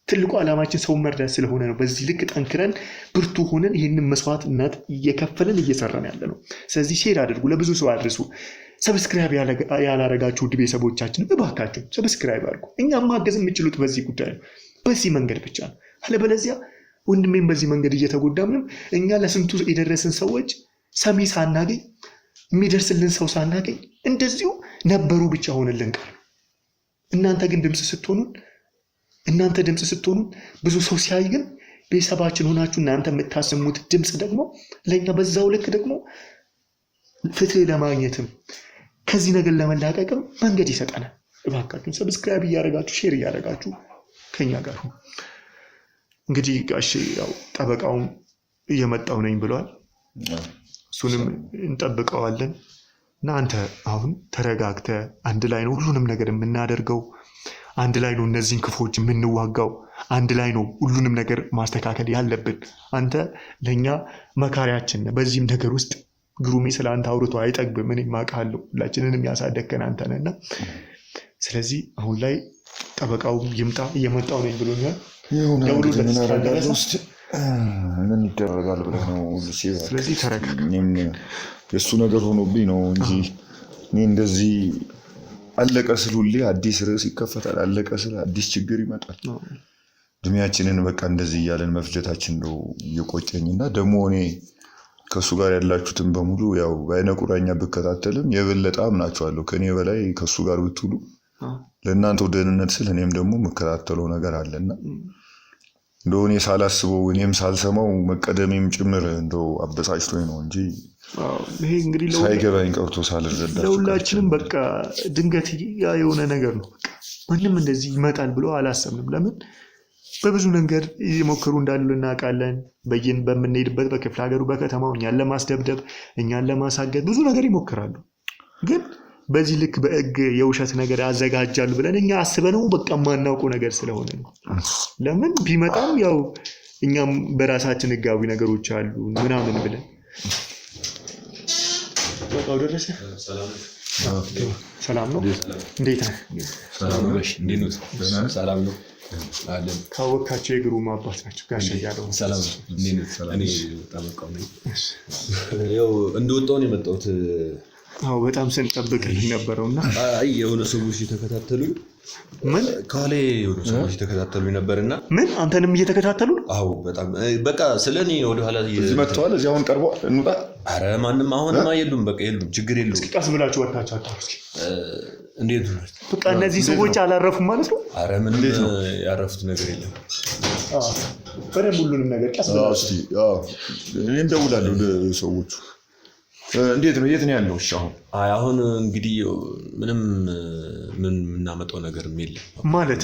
[SPEAKER 2] ትልቁ ዓላማችን ሰው መርዳት ስለሆነ ነው። በዚህ ልክ ጠንክረን ብርቱ ሆነን ይህንን መስዋዕትነት እየከፈልን እየሰራን ያለ ነው። ስለዚህ ሼር አድርጉ፣ ለብዙ ሰው አድርሱ። ሰብስክራይብ ያላረጋችሁ ውድ ቤተሰቦቻችን እባካችሁ ሰብስክራይብ አድርጉ። እኛም ማገዝ የምችሉት በዚህ ጉዳይ ነው፣ በዚህ መንገድ ብቻ ነው። አለበለዚያ ወንድሜም በዚህ መንገድ እየተጎዳ ምንም እኛ ለስንቱ የደረስን ሰዎች ሰሚ ሳናገኝ የሚደርስልን ሰው ሳናገኝ እንደዚሁ ነበሩ ብቻ ሆነልን ቀር። እናንተ ግን ድምፅ ስትሆኑን ብዙ ሰው ሲያይ ግን ቤተሰባችን ሆናችሁ እናንተ የምታሰሙት ድምፅ ደግሞ ለእኛ በዛው ልክ ደግሞ ፍትህ ለማግኘትም ከዚህ ነገር ለመላቀቅም መንገድ ይሰጠናል። እባካችሁን ሰብስክራይብ እያደረጋችሁ ሼር እያደረጋችሁ ከኛ ጋር ሁኑ። እንግዲህ ጋሼ ያው ጠበቃውም እየመጣው ነኝ ብሏል። እሱንም እንጠብቀዋለን እና አንተ አሁን ተረጋግተ አንድ ላይ ነው ሁሉንም ነገር የምናደርገው፣ አንድ ላይ ነው እነዚህን ክፎች የምንዋጋው፣ አንድ ላይ ነው ሁሉንም ነገር ማስተካከል ያለብን። አንተ ለእኛ መካሪያችን ነህ። በዚህም ነገር ውስጥ ግሩሜ ስለ አንተ አውርቶ አይጠግብም። እኔም አውቃለሁ። ሁላችንንም ያሳደግከን አንተ ነህና ስለዚህ አሁን ላይ ጠበቃው ይምጣ እየመጣው ነኝ ብሎኛል።
[SPEAKER 1] ምን ይደረጋል ብለህ ነው?
[SPEAKER 2] ስለዚህ ተረጋጋ።
[SPEAKER 1] የእሱ ነገር ሆኖብኝ ነው እንጂ እኔ እንደዚህ አለቀ ስል ሁሌ አዲስ ርዕስ ይከፈታል፣ አለቀ ስል አዲስ ችግር ይመጣል። እድሜያችንን በቃ እንደዚህ እያለን መፍጀታችን ነው እየቆጨኝና ደግሞ እኔ ከእሱ ጋር ያላችሁትን በሙሉ ያው በአይነ ቁራኛ ብከታተልም የበለጠ አምናችኋለሁ። ከእኔ በላይ ከእሱ ጋር ብትውሉ ለእናንተው ደህንነት ስል እኔም ደግሞ የምከታተለው ነገር አለና እንደው እኔ ሳላስበው እኔም ሳልሰማው መቀደሜም ጭምር እንደው አበሳጭቶኝ ነው እንጂ
[SPEAKER 2] ይሄ እንግዲህ
[SPEAKER 1] ሳይገባኝ ቀርቶ ሳልረዳ
[SPEAKER 2] ለሁላችንም በቃ ድንገት የሆነ ነገር ነው። ማንም እንደዚህ ይመጣል ብሎ አላሰብንም። ለምን በብዙ ነገር እየሞከሩ እንዳሉ እናውቃለን። በምንሄድበት በክፍለ ሀገሩ በከተማው እኛን ለማስደብደብ እኛን ለማሳገድ ብዙ ነገር ይሞክራሉ። ግን በዚህ ልክ በእግ የውሸት ነገር ያዘጋጃሉ ብለን እኛ አስበነው በቃ ማናውቀው ነገር ስለሆነ ነው። ለምን ቢመጣም ያው እኛም በራሳችን ህጋዊ ነገሮች አሉ ምናምን ብለን በቃው ደረሰ። ሰላም ነው? እንዴት ነህ?
[SPEAKER 3] ሰላም ነው።
[SPEAKER 2] ካወቃቸው የግሩም አባት ናቸው ጋሽ እያለው።
[SPEAKER 3] ሰላም ነው። እኔ ጠበቃው ነኝ። ያው እንደወጣሁ ነው የመጣሁት።
[SPEAKER 2] አዎ በጣም ስንጠብቅልኝ ነበረውና
[SPEAKER 3] አይ የሆነ ሰዎች እየተከታተሉኝ
[SPEAKER 2] ምን
[SPEAKER 3] ካለ የሆነ ሰዎች እየተከታተሉኝ ነበርና
[SPEAKER 2] ምን አንተንም እየተከታተሉ?
[SPEAKER 3] አዎ በጣም በቃ ስለኔ ወደ ኋላ
[SPEAKER 1] እዚህ መጥተዋል። እዚህ አሁን ቀርቧል። እንውጣ።
[SPEAKER 3] አረ ማንም አሁንማ የሉም። በቃ የሉም፣ ችግር የለውም።
[SPEAKER 2] እስኪ ቀስ ብላችሁ ወጣችሁ አጣሩ። እስኪ
[SPEAKER 3] እንዴት ነው
[SPEAKER 2] በቃ እነዚህ ሰዎች አላረፉም ማለት ነው?
[SPEAKER 3] አረ ምንም ያረፉት ነገር የለም።
[SPEAKER 2] በደንብ ሁሉንም ነገር ቀስ ብላችሁ
[SPEAKER 1] እስኪ እኔም ደውላለሁ ለሰዎቹ። እንዴት ነው? የት ነው ያለው? እሺ
[SPEAKER 3] አሁን እንግዲህ ምንም ምን የምናመጣው ነገርም የለም
[SPEAKER 2] ማለት